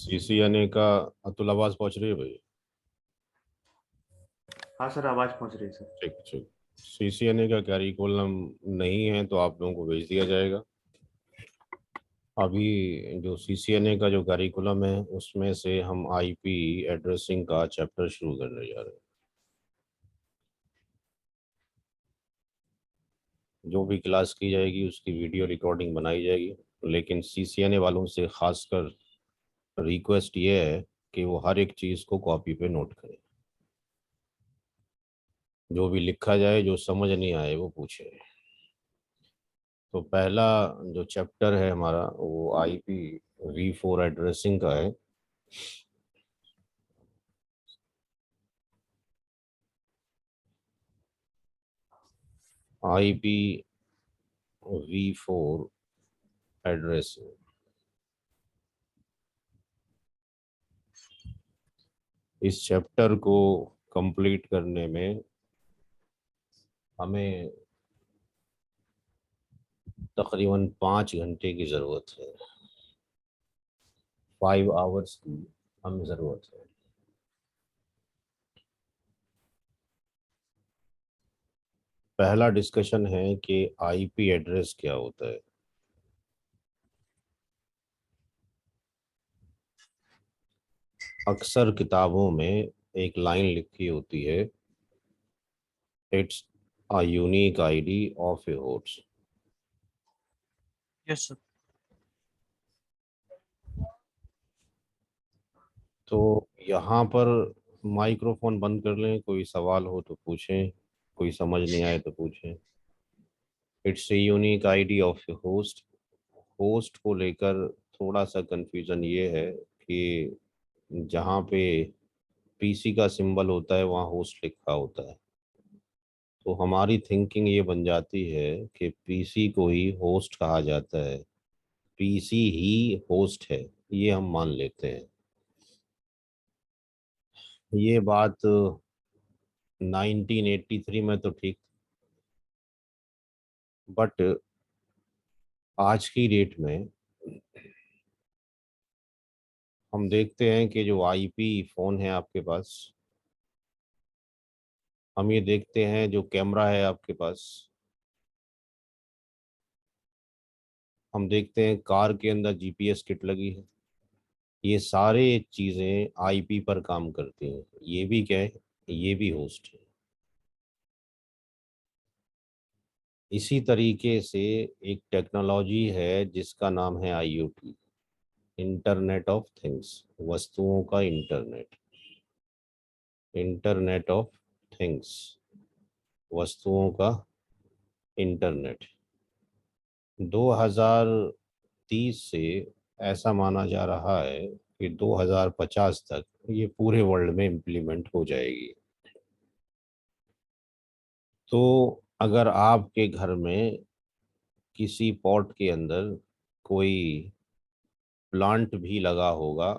CCNA का अतुल आवाज पहुंच रही है भाई। हाँ सर, आवाज पहुंच रही है सर। ठीक ठीक। सीसीएनए का कैरिकुलम नहीं है तो आप लोगों को भेज दिया जाएगा। अभी जो सीसीएनए का जो कैरिकुलम है उसमें से हम आईपी एड्रेसिंग का चैप्टर शुरू करने जा रहे हैं। जो भी क्लास की जाएगी उसकी वीडियो रिकॉर्डिंग बनाई जाएगी, लेकिन सीसीएनए वालों से खासकर रिक्वेस्ट ये है कि वो हर एक चीज़ को कॉपी पे नोट करें। जो भी लिखा जाए, जो समझ नहीं आए वो पूछे। तो पहला जो चैप्टर है हमारा वो IPv4 एड्रेसिंग का है। IPv4 addressing. इस चैप्टर को कंप्लीट करने में हमें तकरीबन 5 घंटे की ज़रूरत है। 5 आवर्स की हमें ज़रूरत है। पहला डिस्कशन है कि आईपी एड्रेस क्या होता है। अक्सर किताबों में एक लाइन लिखी होती है, it's a unique ID of A host. Yes sir. तो यहाँ पर माइक्रोफोन बंद कर लें, कोई सवाल हो तो पूछें, कोई समझ नहीं आए तो पूछें। It's a unique ID of A host. Host को लेकर थोड़ा सा कंफ्यूजन ये है कि जहाँ पे पीसी का सिंबल होता है वहाँ होस्ट लिखा होता है। तो हमारी थिंकिंग ये बन जाती है कि पीसी को ही होस्ट कहा जाता है, पीसी ही होस्ट है, ये हम मान लेते हैं। ये बात 1983 में तो ठीक, बट आज की डेट में हम देखते हैं कि जो आईपी फ़ोन है आपके पास, हम ये देखते हैं जो कैमरा है आपके पास, हम देखते हैं कार के अंदर जीपीएस किट लगी है, ये सारे चीज़ें आईपी पर काम करती हैं। ये भी क्या है, ये भी होस्ट है। इसी तरीके से एक टेक्नोलॉजी है जिसका नाम है आईओटी, इंटरनेट ऑफ थिंग्स, वस्तुओं का इंटरनेट। इंटरनेट ऑफ थिंग्स, वस्तुओं का इंटरनेट। 2030 से ऐसा माना जा रहा है कि 2050 तक ये पूरे वर्ल्ड में इम्प्लीमेंट हो जाएगी। तो अगर आपके घर में किसी पॉट के अंदर कोई प्लांट भी लगा होगा,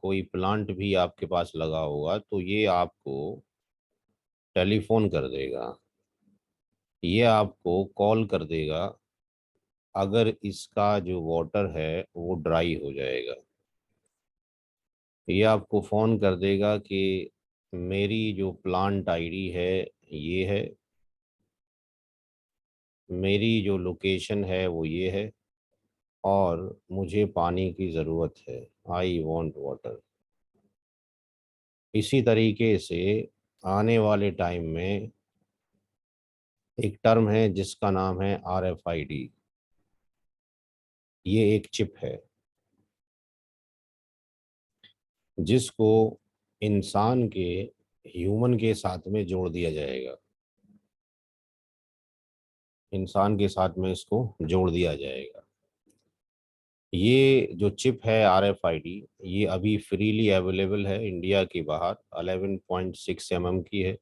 कोई प्लांट भी आपके पास लगा होगा, तो ये आपको टेलीफोन कर देगा, ये आपको कॉल कर देगा अगर इसका जो वाटर है वो ड्राई हो जाएगा। ये आपको फ़ोन कर देगा कि मेरी जो प्लांट आईडी है ये है, मेरी जो लोकेशन है वो ये है, और मुझे पानी की ज़रूरत है, आई वॉन्ट वाटर। इसी तरीके से आने वाले टाइम में एक टर्म है जिसका नाम है RFID। ये एक चिप है जिसको इंसान के, ह्यूमन के साथ में जोड़ दिया जाएगा। इंसान के साथ में इसको जोड़ दिया जाएगा। ये जो चिप है RFID, ये अभी फ्रीली अवेलेबल है इंडिया के बाहर, 11.6 mm की है।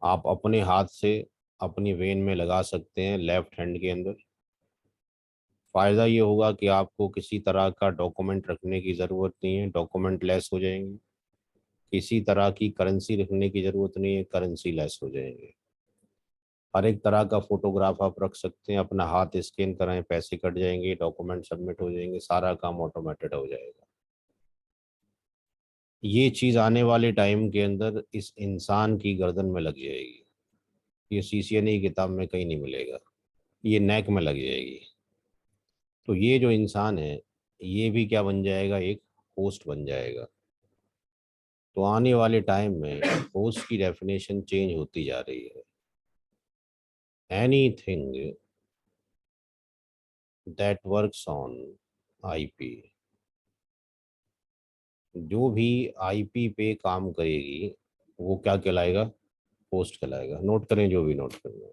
आप अपने हाथ से अपनी वेन में लगा सकते हैं, लेफ्ट हैंड के अंदर। फ़ायदा ये होगा कि आपको किसी तरह का डॉक्यूमेंट रखने की ज़रूरत नहीं है, डॉक्यूमेंट लेस हो जाएंगे। किसी तरह की करेंसी रखने की ज़रूरत नहीं है, करेंसी लेस हो जाएंगे। हर एक तरह का फोटोग्राफ आप रख सकते हैं, अपना हाथ स्कैन कराएं, पैसे कट जाएंगे, डॉक्यूमेंट सबमिट हो जाएंगे, सारा काम ऑटोमेटेड हो जाएगा। ये चीज आने वाले टाइम के अंदर इस इंसान की गर्दन में लग जाएगी। ये सीसीएनए की किताब में कहीं नहीं मिलेगा, ये नेक में लग जाएगी। तो ये जो इंसान है, ये भी क्या बन जाएगा, एक होस्ट बन जाएगा। तो आने वाले टाइम में होस्ट की डेफिनेशन चेंज होती जा रही है। Anything that works on IP, जो भी आईपी पे काम करेगी वो क्या कहलाएगा, होस्ट कहलाएगा। नोट करें जो भी नोट करना है।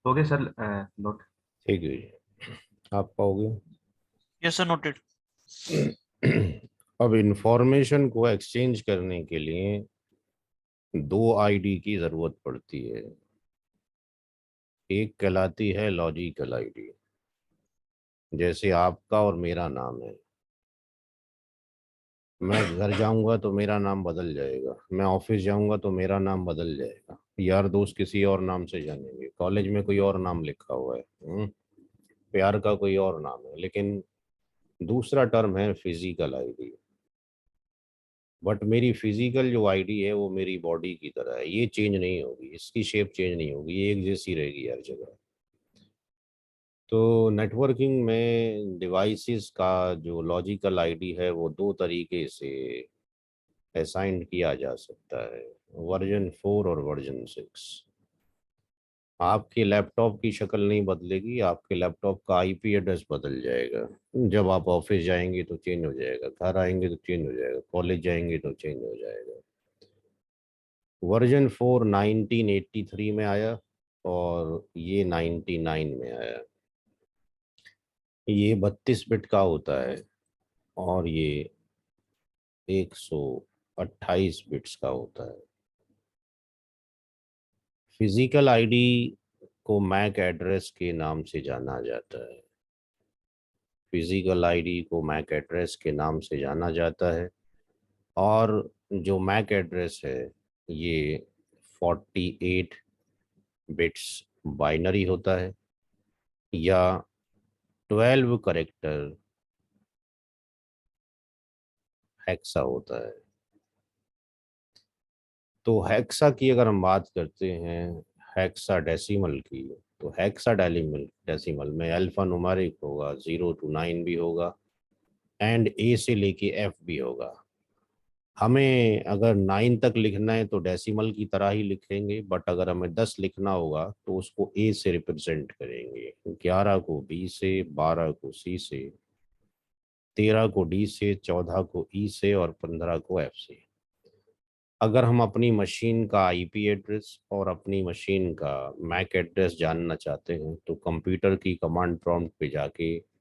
हो गया सर नोट। ठीक है जी, आप पाओगे। Yes sir, noted. अब इंफॉर्मेशन को एक्सचेंज करने के लिए दो आईडी की जरूरत पड़ती है। एक कहलाती है लॉजिकल आईडी, जैसे आपका और मेरा नाम है। मैं घर जाऊंगा तो मेरा नाम बदल जाएगा, मैं ऑफिस जाऊंगा तो मेरा नाम बदल जाएगा, यार दोस्त किसी और नाम से जानेंगे, कॉलेज में कोई और नाम लिखा हुआ है, प्यार का कोई और नाम है। लेकिन दूसरा टर्म है फिजिकल आईडी। बट मेरी फिजिकल जो आईडी है वो मेरी बॉडी की तरह है, ये चेंज नहीं होगी, इसकी शेप चेंज नहीं होगी, ये एक जैसी रहेगी हर जगह। तो नेटवर्किंग में डिवाइसेस का जो लॉजिकल आईडी है वो दो तरीके से असाइन किया जा सकता है, वर्जन 4 और वर्जन 6। आपके लैपटॉप की शक्ल नहीं बदलेगी, आपके लैपटॉप का आईपी एड्रेस बदल जाएगा। जब आप ऑफिस जाएंगे तो चेंज हो जाएगा, घर आएंगे तो चेंज हो जाएगा, कॉलेज जाएंगे तो चेंज हो जाएगा। वर्जन 4 1983 में आया और ये 99 में आया। ये 32 बिट का होता है और ये 128 बिट्स का होता है। फिजिकल आईडी को मैक एड्रेस के नाम से जाना जाता है। फिजिकल आईडी को मैक एड्रेस के नाम से जाना जाता है। और जो मैक एड्रेस है ये 48 बिट्स बाइनरी होता है या 12 करेक्टर हेक्सा होता है। तो हेक्सा की अगर हम बात करते हैं, हेक्साडेसिमल की, तो हेक्साडेसिमल में अल्फा न्यूमेरिक होगा, 0 to 9 भी होगा एंड ए से लेके एफ भी होगा। हमें अगर 9 तक लिखना है तो डेसिमल की तरह ही लिखेंगे, बट अगर हमें 10 लिखना होगा तो उसको ए से रिप्रेजेंट करेंगे, 11 को बी से, 12 को सी से, 13 को डी से, 14 को ई से और 15 को एफ से। अगर हम अपनी मशीन का आईपी एड्रेस और अपनी मशीन का मैक एड्रेस जानना चाहते हैं तो कंप्यूटर की कमांड प्रॉम्प्ट पे जाके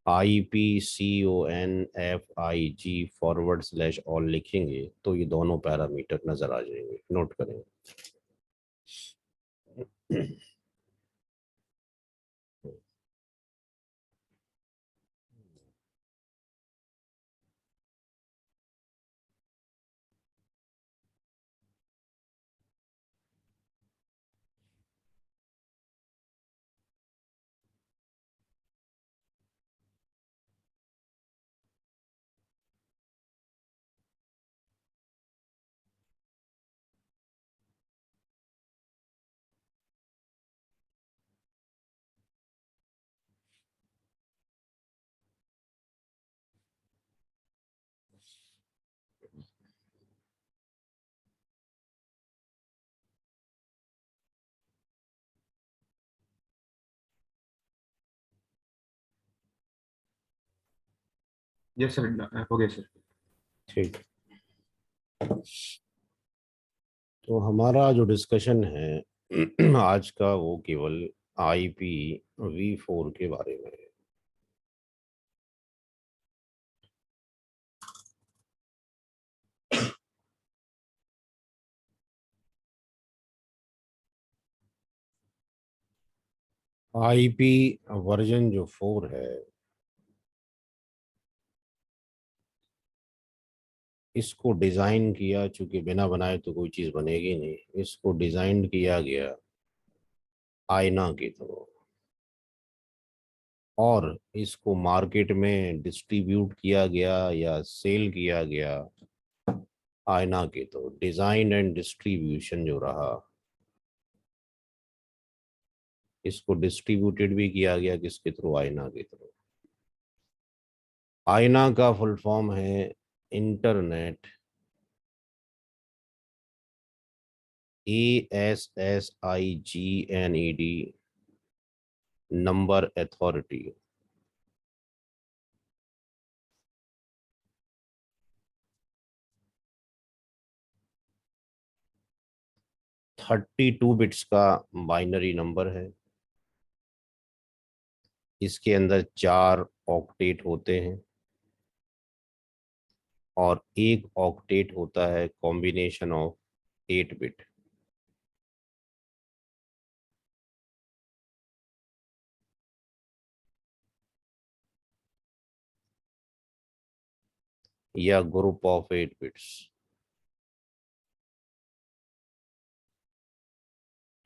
IPCONFIG/all लिखेंगे तो ये दोनों पैरामीटर नजर आ जाएंगे। नोट करें। Yes, sir. Okay, sir. ठीक। तो हमारा जो डिस्कशन है आज का वो केवल IPv4 के बारे में है। IP वर्जन जो 4 है, इसको डिज़ाइन किया, चूंकि बिना बनाए तो कोई चीज़ बनेगी नहीं, इसको डिज़ाइन किया गया आईना की तरह और इसको मार्केट में डिस्ट्रीब्यूट किया गया या सेल किया गया आईना के। तो डिज़ाइन एंड डिस्ट्रीब्यूशन जो रहा, इसको डिस्ट्रीब्यूटेड भी किया गया किसके थ्रू, आईना के थ्रू। आईना का फुल फॉर्म है internet ASSIGNED number authority. Thirty 2 bits का बाइनरी नंबर है। इसके अंदर 4 ऑक्टेट होते हैं और एक ऑक्टेट होता है कॉम्बिनेशन ऑफ 8 बिट। या ग्रुप ऑफ 8 बिट्स।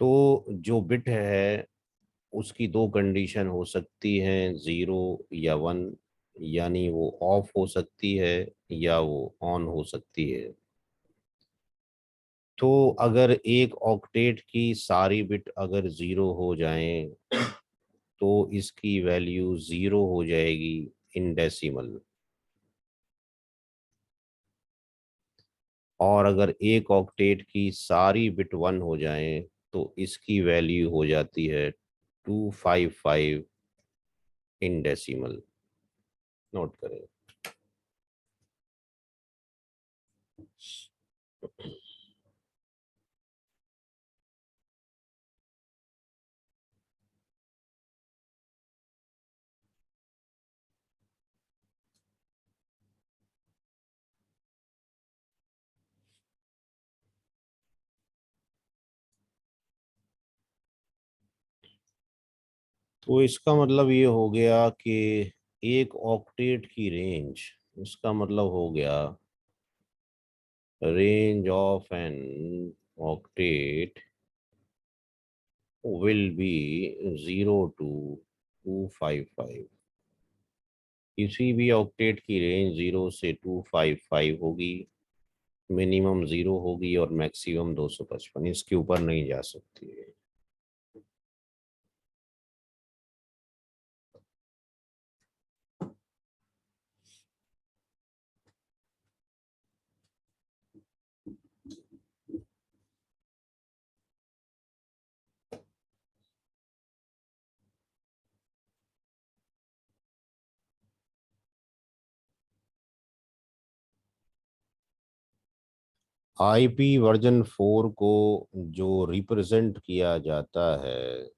तो जो बिट है उसकी दो कंडीशन हो सकती हैं, 0 या 1, यानी वो ऑफ हो सकती है या वो ऑन हो सकती है। तो अगर एक ऑक्टेट की सारी बिट अगर 0 हो जाएं तो इसकी वैल्यू 0 हो जाएगी इन डेसिमल। और अगर एक ऑक्टेट की सारी बिट 1 हो जाएं तो इसकी वैल्यू हो जाती है 255 इन डेसिमल। नोट करें। तो इसका मतलब ये हो गया कि एक ऑक्टेट की रेंज, इसका मतलब हो गया range of an octet will be 0 to 255। किसी भी ऑक्टेट की रेंज 0 से 255 होगी, मिनिमम 0 होगी और मैक्सिमम 255, इसके ऊपर नहीं जा सकती है। आईपी वर्जन 4 को जो रिप्रेजेंट किया जाता है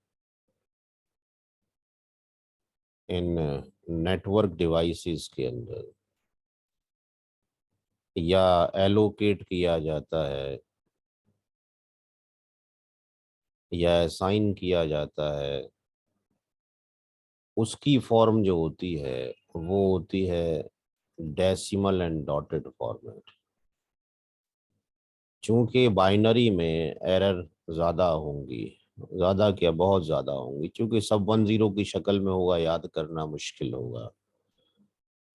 इन नेटवर्क डिवाइसेस के अंदर, या एलोकेट किया जाता है, या असाइन किया जाता है, उसकी फॉर्म जो होती है वो होती है डेसिमल एंड डॉटेड फॉर्मेट। चूंकि बाइनरी में एरर ज़्यादा होंगी, ज़्यादा क्या बहुत ज़्यादा होंगी, क्योंकि सब 1 0 की शक्ल में होगा, याद करना मुश्किल होगा।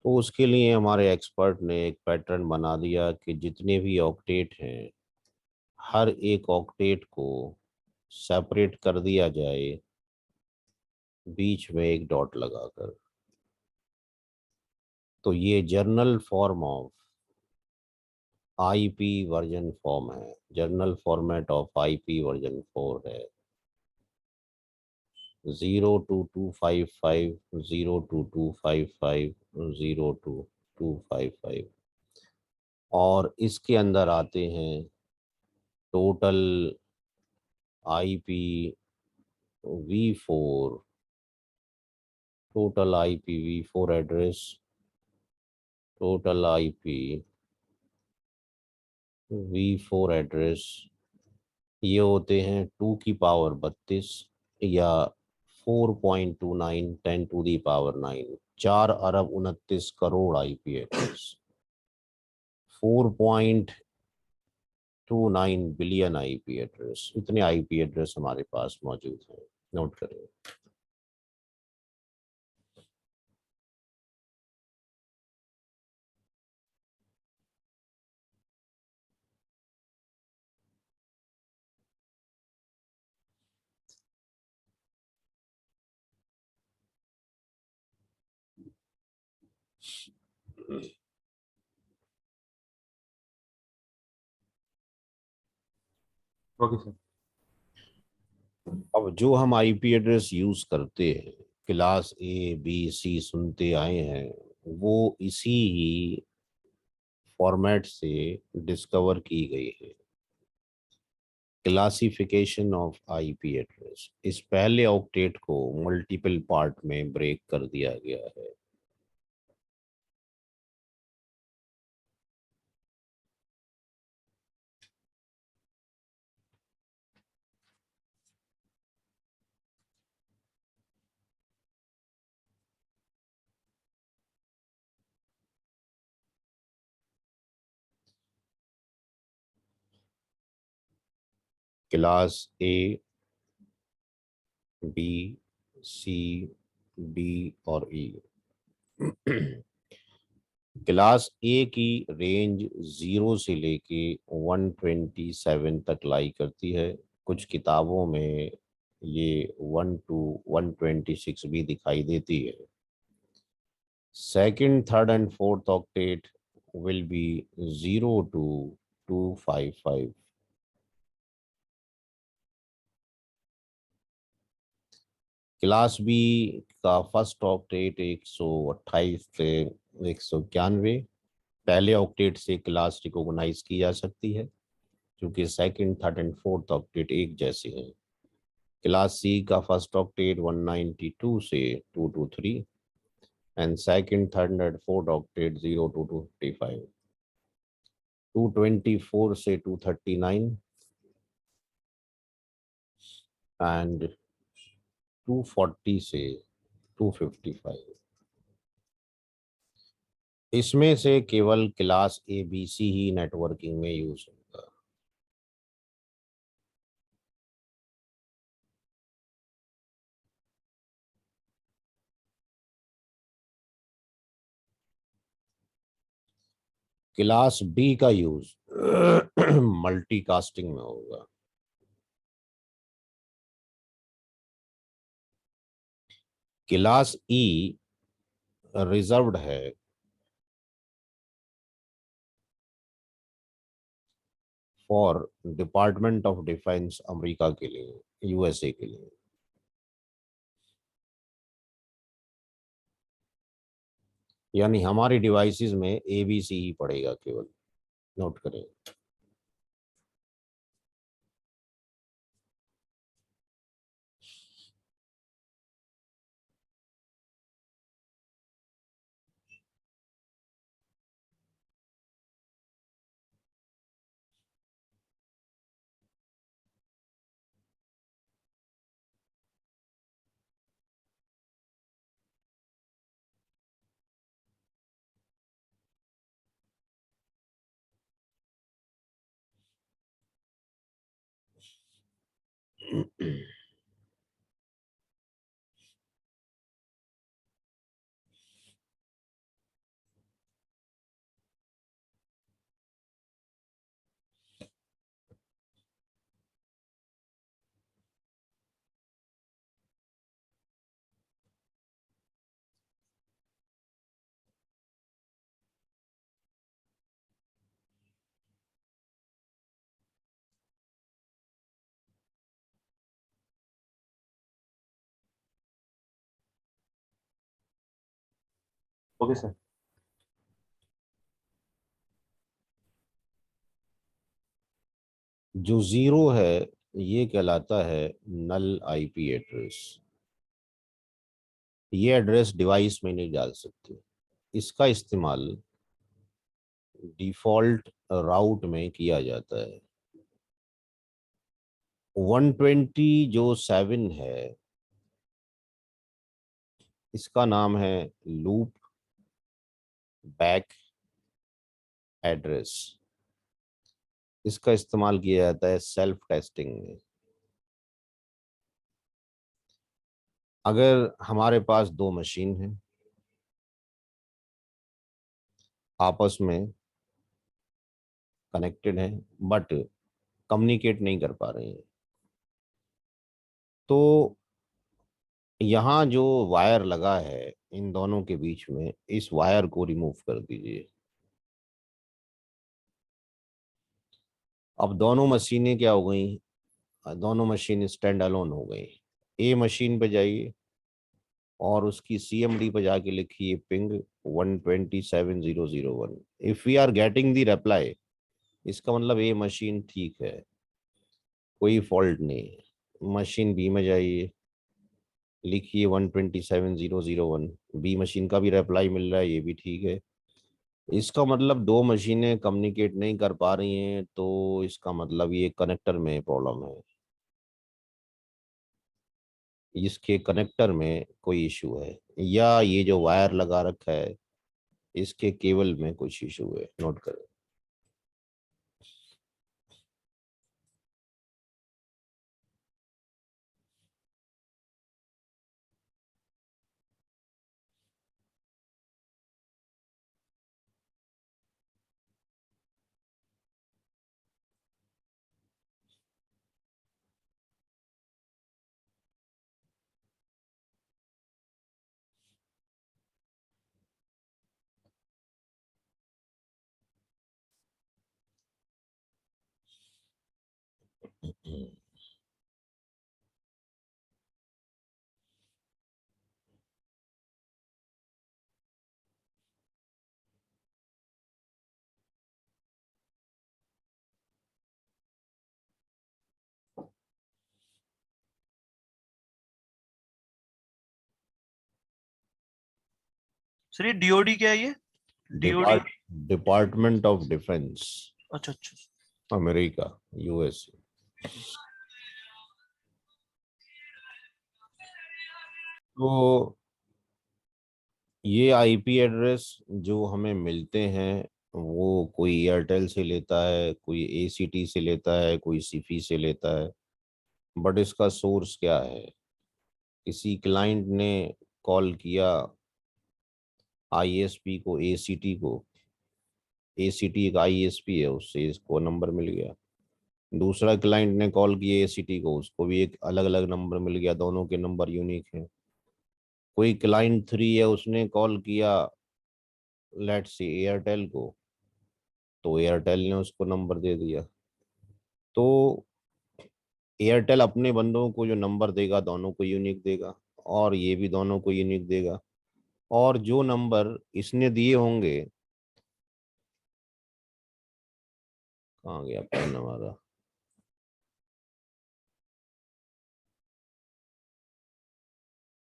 तो उसके लिए हमारे एक्सपर्ट ने एक पैटर्न बना दिया कि जितने भी ऑक्टेट हैं, हर एक ऑक्टेट को सेपरेट कर दिया जाए बीच में एक डॉट लगाकर। तो ये general form of IP version form है, general format of IP version 4 है। 02255 02255 02255। और इसके अंदर आते हैं total IPv4, total IPv4 address, total IPv4 address, ये होते हैं 2 की पावर 32 या 4.29 10⁻⁹, 4 अरब 29 crore IP address, 4.29 billion IP address, इतने IP एड्रेस हमारे पास मौजूद हैं। नोट करें। Okay sir. अब जो हम IP एड्रेस यूज करते हैं, क्लास A B C सुनते आए हैं, वो इसी ही फॉर्मेट से डिस्कवर की गई है। क्लासिफिकेशन ऑफ IP एड्रेस, इस पहले ऑक्टेट को मल्टीपल पार्ट में ब्रेक कर दिया गया है। Class A B C D और E। क्लास ए की रेंज 0 से लेके 127 तक लाई करती है। कुछ किताबों में ये 1 to 126 भी दिखाई देती है। Second, third and fourth octet will be 0 to 255। Class B का फर्स्ट ऑक्टेट 128 से 191। पहले ऑक्टेट से क्लास रिकॉग्नाइज की जा सकती है क्योंकि second, third and fourth octet एक जैसे हैं। क्लास सी का फर्स्ट ऑक्टेट 192 से 223 and second, third and fourth octet 0 to 255। 224 से 239 एंड 240 से 255। इसमें से केवल क्लास ABC ही नेटवर्किंग में यूज होगा। क्लास बी का यूज मल्टीकास्टिंग में होगा। क्लास ई रिजर्व्ड है for department of defence America के लिए, USA के लिए। यानी हमारी डिवाइसेस में ABC ही पड़ेगा केवल। नोट करें। Okay, sir. जो जीरो है ये कहलाता है नल आईपी एड्रेस। ये एड्रेस डिवाइस में नहीं डाल सकते। इसका इस्तेमाल डिफॉल्ट राउट में किया जाता है। 120 जो 7 है इसका नाम है लूप बैक एड्रेस। इसका इस्तेमाल किया जाता है सेल्फ टेस्टिंग में। अगर हमारे पास दो मशीन हैं, आपस में कनेक्टेड हैं बट कम्युनिकेट नहीं कर पा रहे हैं, तो यहाँ जो वायर लगा है इन दोनों के बीच में, इस वायर को रिमूव कर दीजिए। अब दोनों मशीनें क्या हो गई? दोनों मशीन स्टैंड अलोन हो गई। ए मशीन पे जाइए और उसकी सीएमडी पे जाके लिखिए ping 127.0.0.1। If we are getting the reply, इसका मतलब ए मशीन ठीक है, कोई फॉल्ट नहीं है। मशीन बी में जाइए, लिखिए 127.0.0.1। बी मशीन का भी रिप्लाई मिल रहा है, ये भी ठीक है। इसका मतलब दो मशीनें कम्युनिकेट नहीं कर पा रही हैं, तो इसका मतलब ये कनेक्टर में प्रॉब्लम है। इसके कनेक्टर में कोई इशू है, या ये जो वायर लगा रखा है इसके केबल में कुछ इशू है। नोट करें। सर ये डीओडी क्या है ये? डीओडी? डिपार्टमेंट ऑफ डिफेंस, अच्छा अच्छा। America, US. तो ये आईपी एड्रेस जो हमें मिलते हैं वो कोई एयरटेल से लेता है, कोई एसीटी से लेता है, कोई सीफी से लेता है। बट इसका सोर्स क्या है? किसी क्लाइंट ने कॉल किया आईएसपी को, एसीटी को। एसीटी एक आईएसपी है, उससे इसको नंबर मिल गया। दूसरा क्लाइंट ने कॉल किया एसीटी को, उसको भी एक अलग अलग नंबर मिल गया, दोनों के नंबर यूनिक हैं। कोई क्लाइंट 3 है, उसने कॉल किया लेट्स सी एयरटेल को, तो एयरटेल ने उसको नंबर दे दिया। तो एयरटेल अपने बंदों को जो नंबर देगा दोनों को यूनिक देगा, और ये भी दोनों को यूनिक देगा। और जो नंबर इसने दिए होंगे, कहाँ गया पेन हमारा?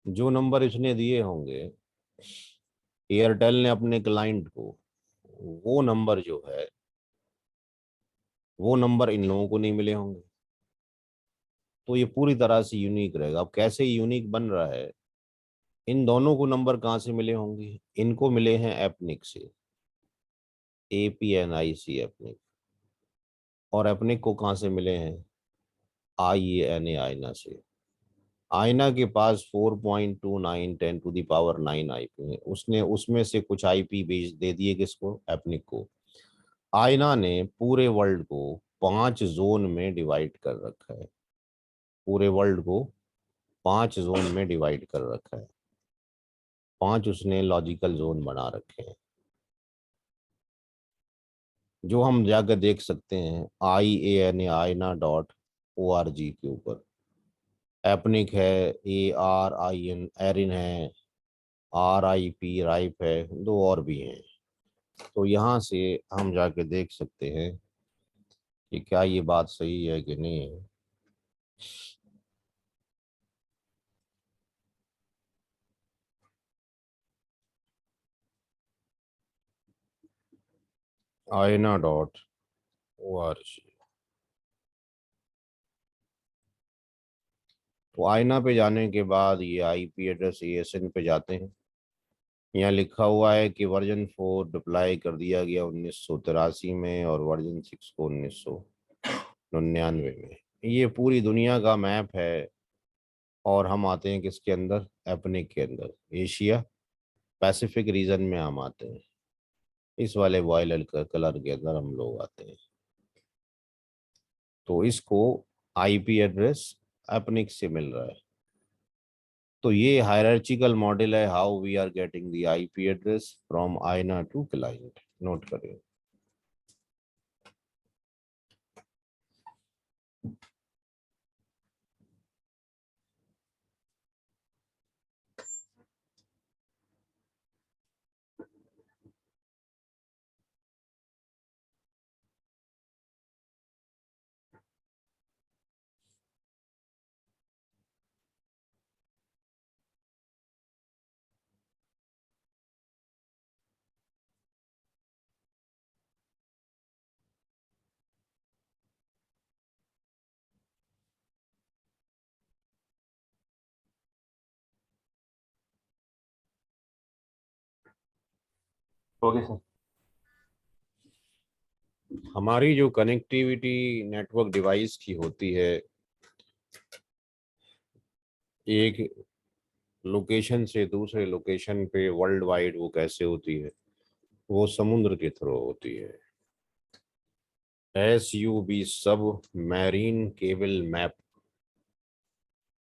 जो नंबर इसने दिए होंगे एयरटेल ने अपने क्लाइंट को, वो नंबर जो है वो नंबर इन लोगों को नहीं मिले होंगे। तो ये पूरी तरह से यूनिक रहेगा। अब कैसे यूनिक बन रहा है? इन दोनों को नंबर कहाँ से मिले होंगे? इनको मिले हैं एपनिक से, APNIC एपनिक। और एपनिक को कहाँ से मिले हैं? IANA आईना से। आईना के पास 4.29 10 to the power 9 IP है। उसने उसमें से कुछ IP भेज दे दिए किसको, एपनिक को। आईना ने पूरे वर्ल्ड को 5 जोन में डिवाइड कर रखा है। पूरे वर्ल्ड को 5 जोन में डिवाइड कर रखा है। 5 उसने लॉजिकल जोन बना रखे हैं, जो हम जाकर देख सकते हैं IANA आईना.org के ऊपर। एपनिक है, ARIN एरिन है, RIP राइप है, दो और भी हैं। तो यहाँ से हम जाके देख सकते हैं कि क्या ये बात सही है कि नहीं है। IANA.org। तो आईना पे जाने के बाद ये IP एड्रेस ASN पे जाते हैं। यहाँ लिखा हुआ है कि वर्जन 4 डिप्लाई कर दिया गया 1983 में और वर्जन 6 को 1999 में। ये पूरी दुनिया का मैप है। और हम आते हैं किसके अंदर, एपनिक के अंदर। एशिया पैसिफिक रीजन में हम आते हैं। इस वाले वायलेट कलर के अंदर हम लोग आते हैं। तो इसको IP एड्रेस एपनिक से मिल रहा है। तो ये हायरार्चिकल मॉडल है, how we are getting the IP address from IANA to client. Note करें। Okay sir. हमारी जो कनेक्टिविटी नेटवर्क डिवाइस की होती है, एक लोकेशन से दूसरे लोकेशन पे वर्ल्ड वाइड, वो कैसे होती है, वो समुद्र के थ्रू होती है। SUB सब मैरीन केबल मैप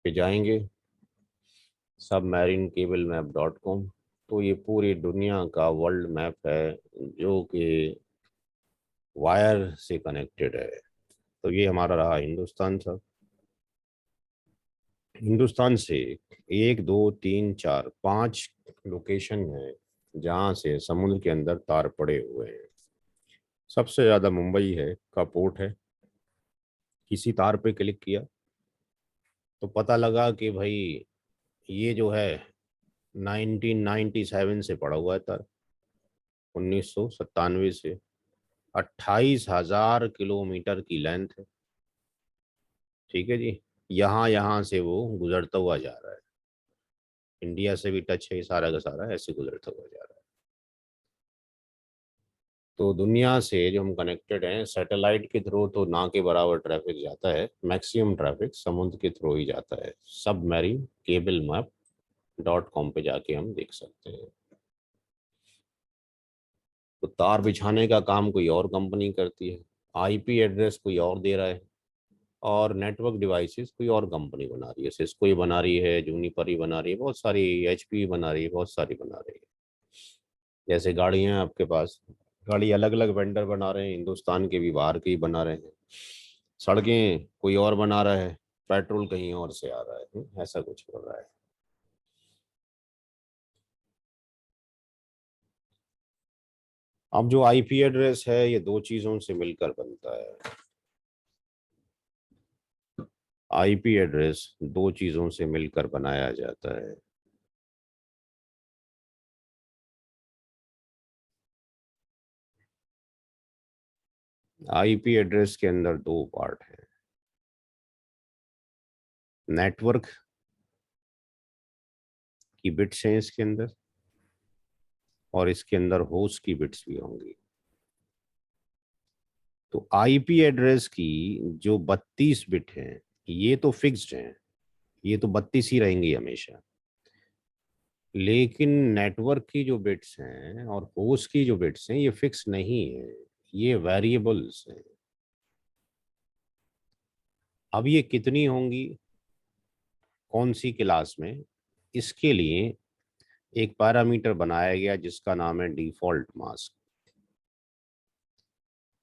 पे जाएंगे, सब मैरीन केबल मैप.com। तो ये पूरी दुनिया का वर्ल्ड मैप है जो कि वायर से कनेक्टेड है। तो ये हमारा रहा हिंदुस्तान था। हिंदुस्तान से 1 2 3 4 5 लोकेशन है जहाँ से समुद्र के अंदर तार पड़े हुए हैं। सबसे ज़्यादा मुंबई है का पोर्ट है। किसी तार पे क्लिक किया तो पता लगा कि भाई ये जो है 1997 से पड़ा हुआ है तार, 1997 से। 28,000 किलोमीटर की लेंथ है। ठीक है जी। यहाँ यहाँ से वो गुजरता हुआ जा रहा है। इंडिया से भी टच है, सारा का सारा ऐसे गुजरता हुआ जा रहा है। तो दुनिया से जो हम कनेक्टेड हैं सैटेलाइट के थ्रू, तो ना के बराबर ट्रैफिक जाता है। मैक्सिमम ट्रैफिक समुद्र के थ्रू ही जाता है। सब मैरीन केबल मैप.com पे जाके हम देख सकते हैं। तो तार बिछाने का काम कोई और कंपनी करती है, IP एड्रेस कोई और दे रहा है, और नेटवर्क डिवाइसेस कोई और कंपनी बना रही है। सिस्को ही बना रही है, जूनिपर ही बना रही है, बहुत सारी HP बना रही है, बहुत सारी बना रही है। जैसे गाड़ियां हैं आपके पास, गाड़ी अलग अलग वेंडर बना रहे हैं, हिंदुस्तान के भी बाहर के ही बना रहे हैं। सड़कें कोई और बना रहा है, पेट्रोल कहीं और से आ रहा है। ऐसा कुछ हो रहा है। अब जो IP एड्रेस है ये दो चीजों से मिलकर बनता है। IP एड्रेस दो चीजों से मिलकर बनाया जाता है। IP एड्रेस के अंदर दो पार्ट है, नेटवर्क की बिट्स हैं इसके अंदर, और इसके अंदर होस्ट की बिट्स भी होंगी। तो IP एड्रेस की जो 32 बिट हैं ये तो फिक्स्ड हैं, ये तो 32 ही रहेंगी हमेशा। लेकिन नेटवर्क की जो बिट्स हैं और होस्ट की जो बिट्स हैं ये फिक्स नहीं है, ये वेरिएबल्स हैं। अब ये कितनी होंगी कौन सी क्लास में, इसके लिए एक पैरामीटर बनाया गया जिसका नाम है डिफॉल्ट मास्क।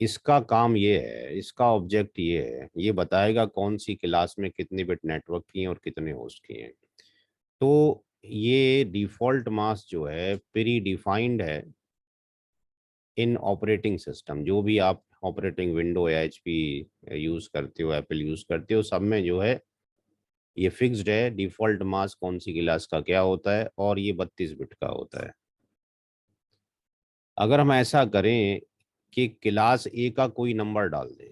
इसका काम ये है, इसका ऑब्जेक्ट ये है, ये बताएगा कौन सी क्लास में कितने बिट नेटवर्क की हैं और कितने होस्ट की हैं। तो ये डिफॉल्ट मास्क जो है प्री डिफाइंड है इन ऑपरेटिंग सिस्टम। जो भी आप ऑपरेटिंग विंडो या एचपी यूज करते हो, एप्पल यूज करते हो, सब में जो है ये फिक्स्ड है डिफॉल्ट मास्क कौन सी क्लास का क्या होता है, और ये 32 बिट का होता है। अगर हम ऐसा करें कि क्लास ए का कोई नंबर डाल दें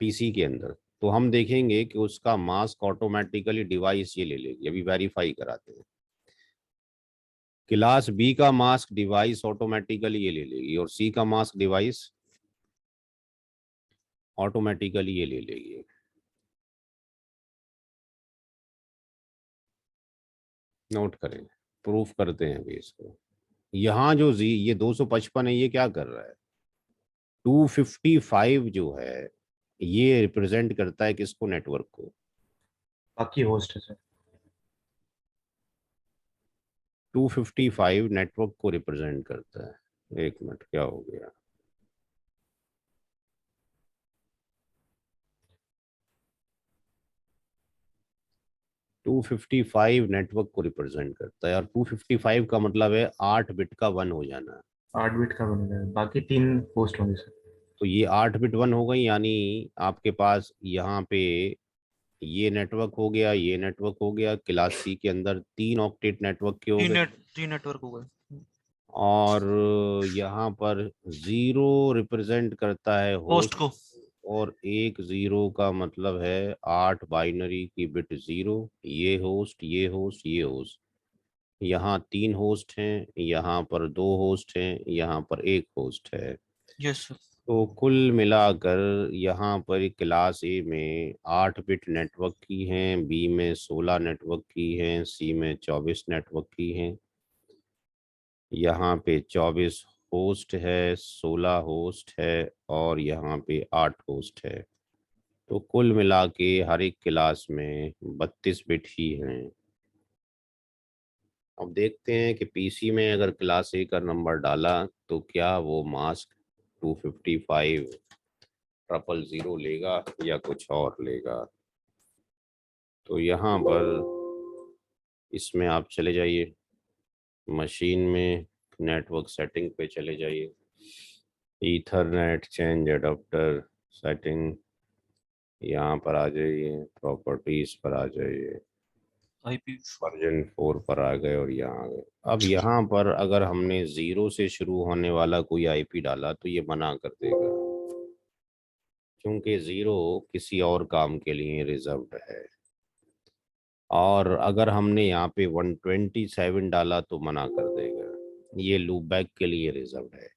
पीसी के अंदर, तो हम देखेंगे कि उसका मास्क ऑटोमेटिकली डिवाइस ये ले लेगी। अभी वेरीफाई कराते हैं। क्लास बी का मास्क डिवाइस ऑटोमेटिकली ये ले लेगी, और सी का मास्क डिवाइस ऑटोमेटिकली ये ले लेगी। नोट करें, प्रूफ करते हैं अभी इसको। यहाँ जो जी ये 255 है, ये क्या कर रहा है? 255 जो है ये रिप्रेजेंट करता है किसको? नेटवर्क को। बाकी होस्ट है सर। 255 नेटवर्क को रिप्रेजेंट करता है। एक मिनट, क्या हो गया? टू फिफ्टी फाइव नेटवर्क को रिप्रेजेंट करता है, और 255 का मतलब है 8 बिट का 1 हो जाना। 8 बिट का बनेगा, बाकी 3 होस्ट होंगे सर। तो ये 8 बिट 1 हो गई, यानी आपके पास यहाँ पे ये नेटवर्क हो गया, ये नेटवर्क हो गया। क्लास सी के अंदर 3 ऑक्टेट नेटवर्क के हो गए। तीन नेटवर्क हो गए। और यहाँ पर 0 रिप्रेजेंट करता है होस्ट होस्ट, को। और एक 0 का मतलब है 8 बाइनरी की बिट 0। ये होस्ट, ये होस्ट, ये होस्ट। यहाँ 3 होस्ट हैं, यहाँ पर 2 होस्ट हैं, यहाँ पर एक होस्ट है। Yes sir. तो कुल मिलाकर यहाँ पर क्लास ए में 8 बिट नेटवर्क की हैं, बी में 16 नेटवर्क की हैं, सी में 24 नेटवर्क की हैं। यहाँ पे 24 होस्ट है, 16 होस्ट है, और यहाँ पे 8 होस्ट है। तो कुल मिला के हर एक क्लास में 32 बिट ही हैं। अब देखते हैं कि पीसी में अगर क्लास ए का नंबर डाला तो क्या वो मास्क 255 ट्रिपल जीरो लेगा या कुछ और लेगा। तो यहाँ पर इसमें आप चले जाइए, मशीन में नेटवर्क सेटिंग पे चले जाइए, ईथरनेट चेंज अडोप्टर सेटिंग, यहाँ पर आ जाइए, प्रॉपर्टीज पर आ जाइए, आईपी। वर्जन 4 पर आ गए और यहाँ आ गए। अब यहाँ पर अगर हमने 0 से शुरू होने वाला कोई आईपी डाला तो ये मना कर देगा, क्योंकि 0 किसी और काम के लिए रिजर्व्ड है। और अगर हमने यहाँ पे 127 डाला तो मना कर देगा, ये लूप बैक के लिए रिजर्व्ड है।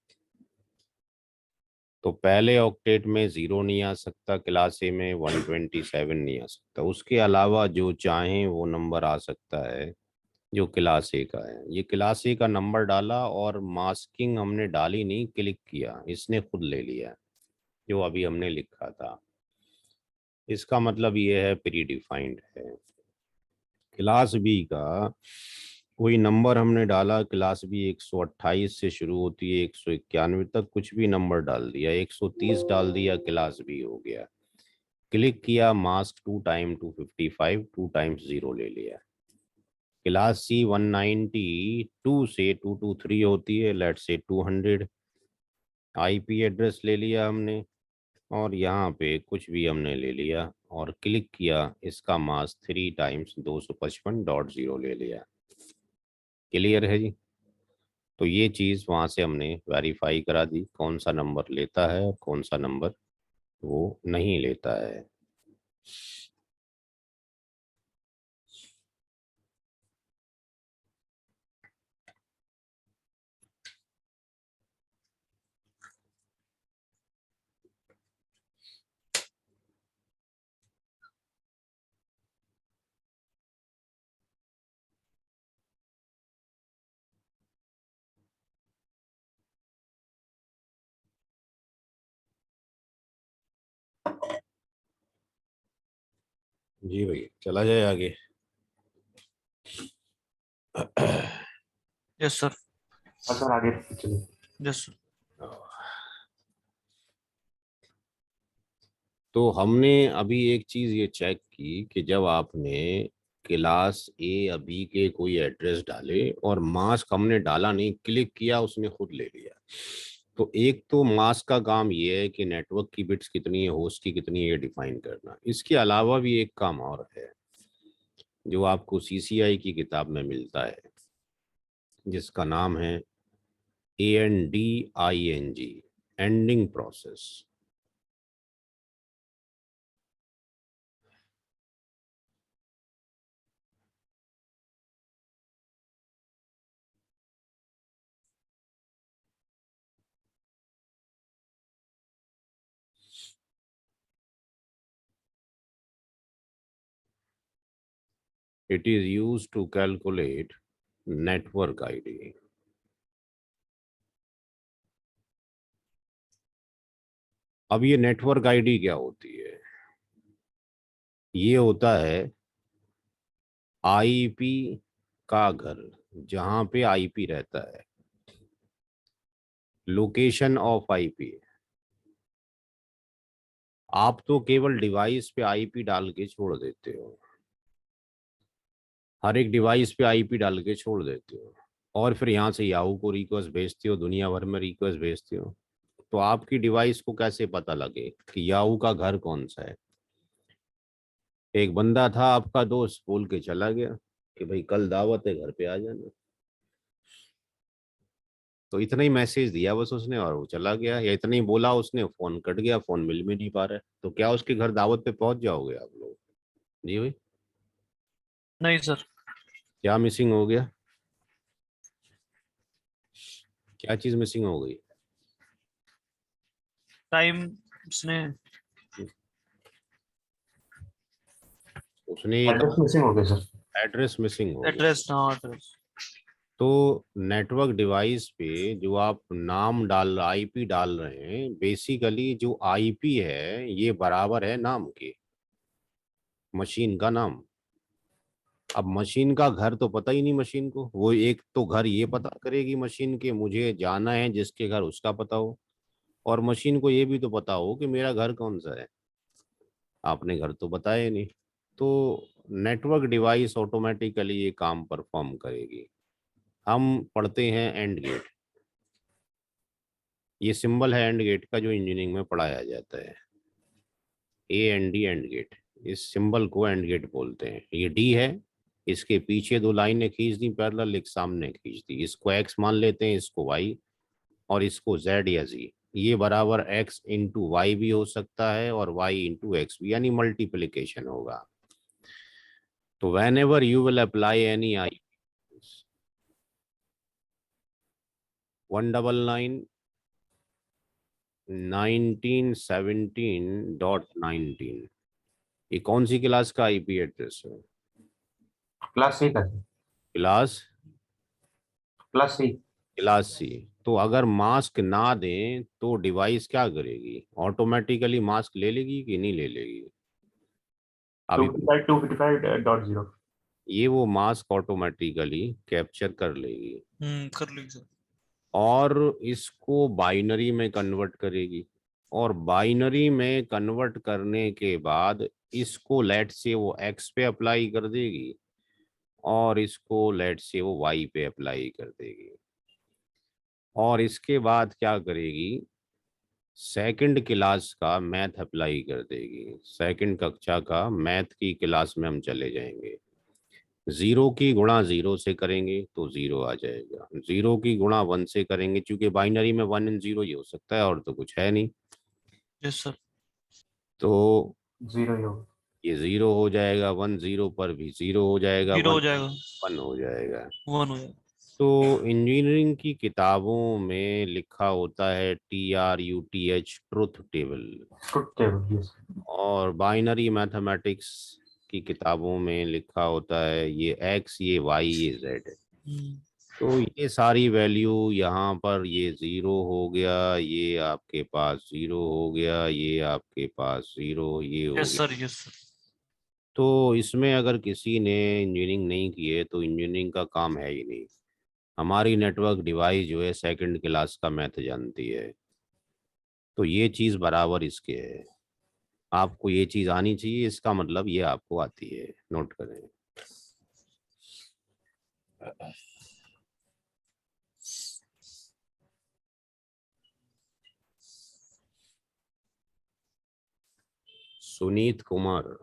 तो पहले ऑक्टेट में 0 नहीं आ सकता, क्लास ए में 127 नहीं आ सकता। उसके अलावा जो चाहें वो नंबर आ सकता है जो क्लास ए का है। ये क्लास ए का नंबर डाला और मास्किंग हमने डाली नहीं, क्लिक किया, इसने खुद ले लिया जो अभी हमने लिखा था। इसका मतलब ये है प्री डिफाइंड है। क्लास बी का कोई नंबर हमने डाला, क्लास बी 128 से शुरू होती है 191 तक, कुछ भी नंबर डाल दिया, 130 डाल दिया, क्लास बी हो गया। क्लिक किया, मास्क 2 टाइम 255, 2 टाइम्स 0 ले लिया। क्लास सी 192 से 223 होती है, लेट से 200। आईपी एड्रेस ले लिया हमने, और यहाँ पे कुछ भी हमने ले लिया और क्लिक किया, इसका मास 3 टाइम्स 255.0 ले लिया। क्लियर है जी? तो ये चीज़ वहाँ से हमने वेरीफाई करा दी कौन सा नंबर लेता है और कौन सा नंबर वो नहीं लेता है। जी भैया, चला जाए आगे। Yes sir. हाँ सर, आगे चलिए। Yes sir. तो हमने अभी एक चीज ये चेक की कि जब आपने क्लास ए या बी के कोई एड्रेस डाले और मास्क हमने डाला नहीं, क्लिक किया उसने खुद ले लिया। तो एक तो मास्क का काम ये है कि नेटवर्क की बिट्स कितनी है, होस्ट की कितनी है, ये डिफाइन करना। इसके अलावा भी एक काम और है जो आपको सीसीआई की किताब में मिलता है, जिसका नाम है ANDING, ending process. It is used to calculate network ID. अब ये नेटवर्क आईडी क्या होती है? ये होता है आईपी का घर, जहां पे आईपी रहता है, लोकेशन ऑफ आईपी। आप तो केवल डिवाइस पे आईपी डाल के छोड़ देते हो, हर एक डिवाइस पे आईपी डाल के छोड़ देते हो, और फिर यहाँ से याहू को रिक्वेस्ट भेजते हो, दुनिया भर में रिक्वेस्ट भेजते हो। तो आपकी डिवाइस को कैसे पता लगे कि याहू का घर कौन सा है? एक बंदा था आपका दोस्त, बोल के चला गया कि भाई कल दावत है, घर पे आ जाना। तो इतना ही मैसेज दिया बस उसने और वो चला गया, या इतना ही बोला उसने, फोन कट गया, फोन मिल भी नहीं पा रहा है। तो क्या उसके घर दावत पे पहुंच जाओगे आप लोग? जी भाई, नहीं सर। क्या मिसिंग हो गया? क्या चीज मिसिंग हो गई? टाइम उसने। उसने एक एड्रेस मिसिंग हो गया सर। एड्रेस मिसिंग हो गया। एड्रेस, हाँ एड्रेस। तो नेटवर्क डिवाइस पे जो आप नाम डाल, आईपी डाल रहे हैं, बेसिकली जो आईपी है ये बराबर है नाम के, मशीन का नाम। अब मशीन का घर तो पता ही नहीं मशीन को, वो एक तो घर ये पता करेगी मशीन के, मुझे जाना है जिसके घर उसका पता हो, और मशीन को ये भी तो पता हो कि मेरा घर कौन सा है। आपने घर तो बताया ही नहीं। तो नेटवर्क डिवाइस ऑटोमेटिकली ये काम परफॉर्म करेगी। हम पढ़ते हैं एंड गेट, ये सिंबल है एंड गेट का जो इंजीनियरिंग में पढ़ाया जाता है, AND एंड गेट। इस सिंबल को एंड गेट बोलते हैं। ये डी है, इसके पीछे दो लाइनें खींच दी पैरेलल, एक सामने खींच दी, इसको एक्स मान लेते हैं, इसको वाई, और इसको जेड या जी। ये बराबर एक्स इंटू वाई भी हो सकता है और वाई इंटू एक्स भी, यानी मल्टीप्लीकेशन होगा। तो whenever you will apply any I 199.1917.19, ये कौन सी क्लास का आईपी एड्रेस है? क्लास सी का sir. Class class C. Class C. तो अगर मास्क ना दें तो डिवाइस क्या करेगी? ऑटोमेटिकली मास्क ले लेगी कि नहीं ले लेगी? अभी 255.255.0। ये वो मास्क ऑटोमेटिकली कैप्चर कर लेगी कर लीजिए सर। और इसको बाइनरी में कन्वर्ट करेगी, और बाइनरी में कन्वर्ट करने के बाद इसको लेट से वो एक्स पे अप्लाई कर देगी और इसको लेट से वो वाई पे अप्लाई कर देगी। और इसके बाद क्या करेगी? सेकंड क्लास का मैथ अप्लाई कर देगी। सेकंड कक्षा का मैथ की क्लास में हम चले जाएंगे। जीरो की गुणा जीरो से करेंगे तो जीरो आ जाएगा, जीरो की गुणा वन से करेंगे, क्योंकि बाइनरी में वन एंड जीरो ही हो सकता है और तो कुछ है नहीं। Yes sir. तो जीरो ही होगा। ये जीरो हो जाएगा, वन जीरो पर भी जीरो हो जाएगा, जीरो वन हो जाएगा। वन हो जाएगा। वन हो जाएगा। तो इंजीनियरिंग की किताबों में लिखा होता है TRUTH, truth table. Truth table, yes. और बाइनरी मैथमेटिक्स की किताबों में लिखा होता है ये एक्स, ये वाई, ये जेड। हम्म। तो ये सारी वैल्यू यहाँ पर, ये जीरो हो गया, ये आपके पास जीरो हो गया, ये आपके पास जीरो, ये हो यस गया। सर। Yes sir. तो इसमें अगर किसी ने इंजीनियरिंग नहीं की है तो इंजीनियरिंग का काम है ही नहीं। हमारी नेटवर्क डिवाइस जो है सेकंड क्लास का मैथ जानती है, तो ये चीज़ बराबर इसके है। आपको ये चीज़ आनी चाहिए, इसका मतलब ये आपको आती है, नोट करें। सुनीत कुमार,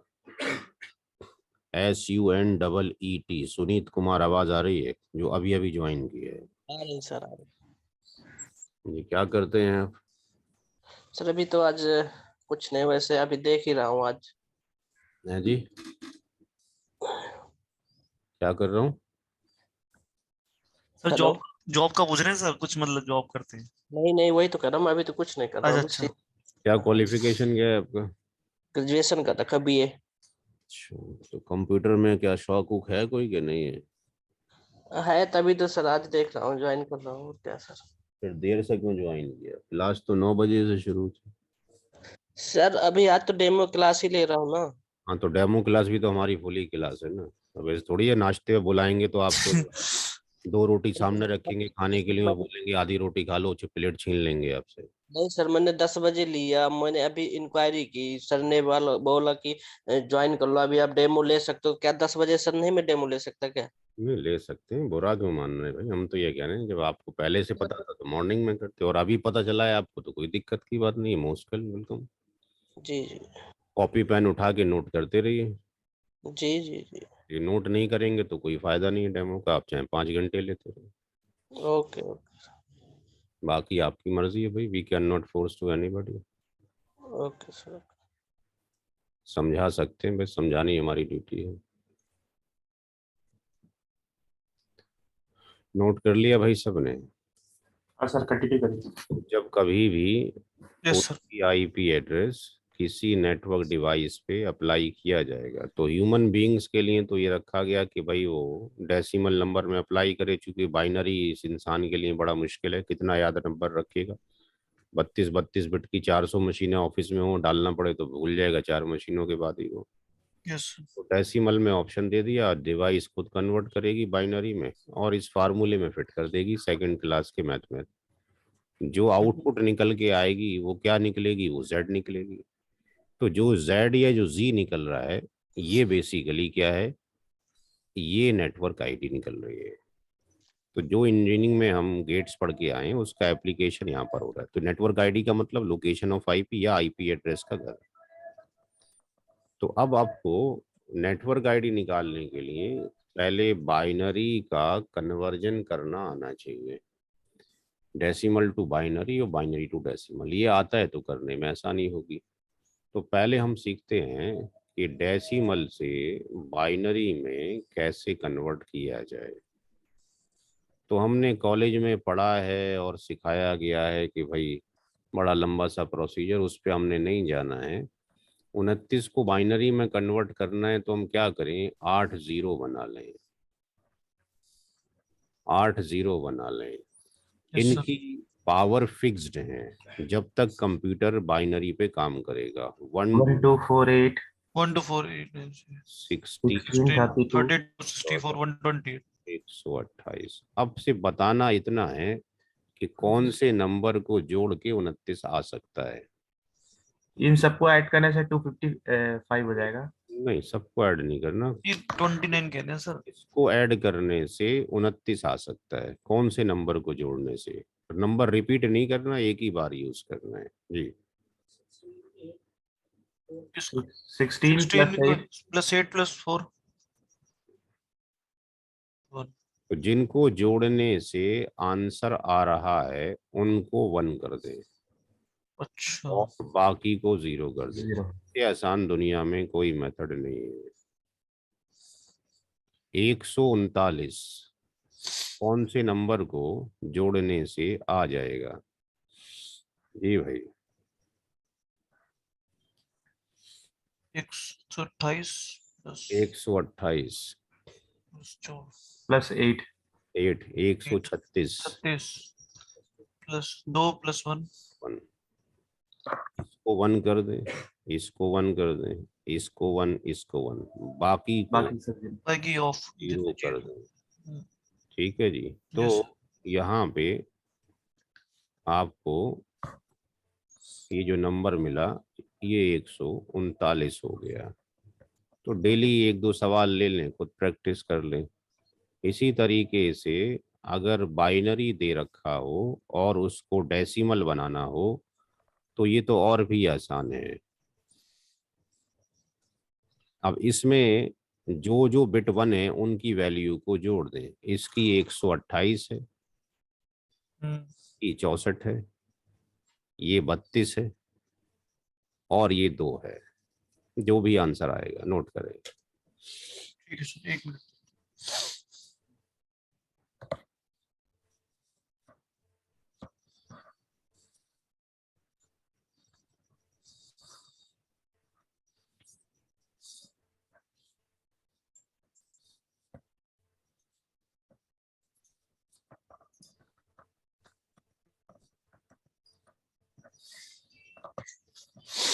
SUNEET, सुनीत कुमार, आवाज आ रही है? जो अभी अभी ज्वाइन की है। आ रही सर, आ रही। ये क्या करते हैं आप? सर अभी तो आज कुछ नहीं, वैसे अभी देख ही रहा हूँ आज। हैं जी, क्या कर रहा हूँ? Sir hello. जॉब जॉब का पूछ रहे हैं सर, कुछ मतलब जॉब करते हैं? नहीं नहीं, वही तो कर रहा हूँ, मैं अभी तो कुछ नहीं कर रहा अच्छा हूँ। अच्छा। क्या क्वालिफिकेशन क्या है आपका? ग्रेजुएशन का था, BA। अच्छा, तो कंप्यूटर में क्या शौक वूक है कोई कि नहीं है? है तभी तो सर आज देख रहा हूँ, ज्वाइन कर रहा हूँ। और क्या सर? फिर देर से क्यों ज्वाइन किया? क्लास तो 9 बजे से शुरू थी। सर अभी आज तो डेमो क्लास ही ले रहा हूँ ना। हाँ, तो डेमो क्लास भी तो हमारी फुली क्लास है ना। अब ऐसे थोड़ी है नाश्ते में बुलाएंगे तो आपको 2 रोटी सामने रखेंगे खाने के लिए और बोलेंगे आधी रोटी खा लो, प्लेट छीन लेंगे आपसे। नहीं सर, मैंने 10 बजे लिया। मैंने अभी इंक्वायरी की, सर ने बोला कि ज्वाइन कर लो, अभी आप डेमो ले सकते हो। क्या 10 बजे सर नहीं, मैं डेमो ले सकता क्या? नहीं ले सकते हैं, बुरा क्यों मान रहे हैं भाई? हम तो ये कह रहे हैं जब आपको पहले से पता था तो मॉर्निंग में करते, और अभी पता चला है आपको तो कोई दिक्कत की बात नहीं है, मोस्ट वेलकम। जी जी। कॉपी पेन उठा के नोट करते रहिए। जी जी जी। ये नोट नहीं करेंगे तो कोई फायदा नहीं है डेमो का, आप चाहे 5 घंटे लेते रहो। Okay okay. बाकी आपकी मर्जी है भाई, we can not force to anybody. Okay sir. समझा सकते हैं, बस समझानी हमारी ड्यूटी है। नोट कर लिया भाई सबने? हाँ सर, कंटिन्यू करिए। जब कभी भी यस सर। कोई आईपी एड्रेस किसी नेटवर्क डिवाइस पे अप्लाई किया जाएगा तो ह्यूमन बीइंग्स के लिए तो ये रखा गया कि भाई वो डेसिमल नंबर में अप्लाई करे, चूंकि बाइनरी इस इंसान के लिए बड़ा मुश्किल है, कितना याद नंबर रखेगा। 32 बिट की 400 मशीनें ऑफिस में हो, डालना पड़े तो भूल जाएगा 4 मशीनों के बाद ही वो। Yes sir. तो डेसिमल में ऑप्शन दे दिया, डिवाइस खुद कन्वर्ट करेगी बाइनरी में और इस फार्मूले में फिट कर देगी सेकंड क्लास के मैथ में। जो आउटपुट निकल के आएगी वो क्या निकलेगी? वो जेड निकलेगी। तो जो जेड या जो जी निकल रहा है, ये बेसिकली क्या है? ये नेटवर्क आईडी निकल रही है। तो जो इंजीनियरिंग में हम गेट्स पढ़ के आए हैं उसका एप्लीकेशन यहाँ पर हो रहा है। तो नेटवर्क आईडी का मतलब लोकेशन ऑफ आईपी या आईपी एड्रेस का घर। तो अब आपको नेटवर्क आईडी निकालने के लिए पहले बाइनरी का कन्वर्जन करना आना चाहिए, डेसिमल टू बाइनरी और बाइनरी टू डेसिमल। ये आता है तो करने में आसानी होगी। तो पहले हम सीखते हैं कि डेसिमल से बाइनरी में कैसे कन्वर्ट किया जाए। तो हमने कॉलेज में पढ़ा है और सिखाया गया है कि भाई बड़ा लंबा सा प्रोसीजर, उस पर हमने नहीं जाना है। 29 को बाइनरी में कन्वर्ट करना है तो हम क्या करें? 8 जीरो बना लें, 8 जीरो बना लें। Yes sir. इनकी पावर फिक्स्ड है जब तक कंप्यूटर बाइनरी पे काम करेगा। 1 1248 1 2 4 8 60 16 1632 32 64 128। 128। अब से बताना इतना है कि कौन से नंबर को जोड़ के 29 आ सकता है। इन सबको ऐड करने से 255 हो जाएगा। नहीं, सबको ऐड नहीं करना, ये 29 कहते हैं सर। इसको ऐड करने से 29 आ सकता है। कौन से नंबर को जोड़ने से? नंबर रिपीट नहीं करना, एक ही बार यूज करना है जी। इसको 16 16 + 8 प्लस 8 प्लस 4 1। तो जिनको जोड़ने से आंसर आ रहा है उनको 1 कर दे अच्छा। और बाकी को 0 कर दे। 0। ये आसान दुनिया में कोई मेथड नहीं है। 139 कौन से नंबर को जोड़ने से आ जाएगा? जी भाई, 128 प्लस 128 + 8 8 136 36 प्लस 2 प्लस 1। 1। इसको 1 कर दे, इसको 1 कर दे, इसको 1, इसको 1, बाकी को बाकी सब zero। बाकी ऑफ 0 कर दें। हम्म। ठीक है जी। तो Yes. यहाँ पे आपको ये जो नंबर मिला ये 139 हो गया। तो डेली 1-2 सवाल ले लें, खुद प्रैक्टिस कर लें। इसी तरीके से अगर बाइनरी दे रखा हो और उसको डेसिमल बनाना हो तो ये तो और भी आसान है। अब इसमें जो जो बिट 1 है उनकी वैल्यू को जोड़ दें। इसकी 128 है, ये 64 है, ये 32 है और ये 2 है। जो भी आंसर आएगा नोट करें। ठीक है सर, 1 मिनट।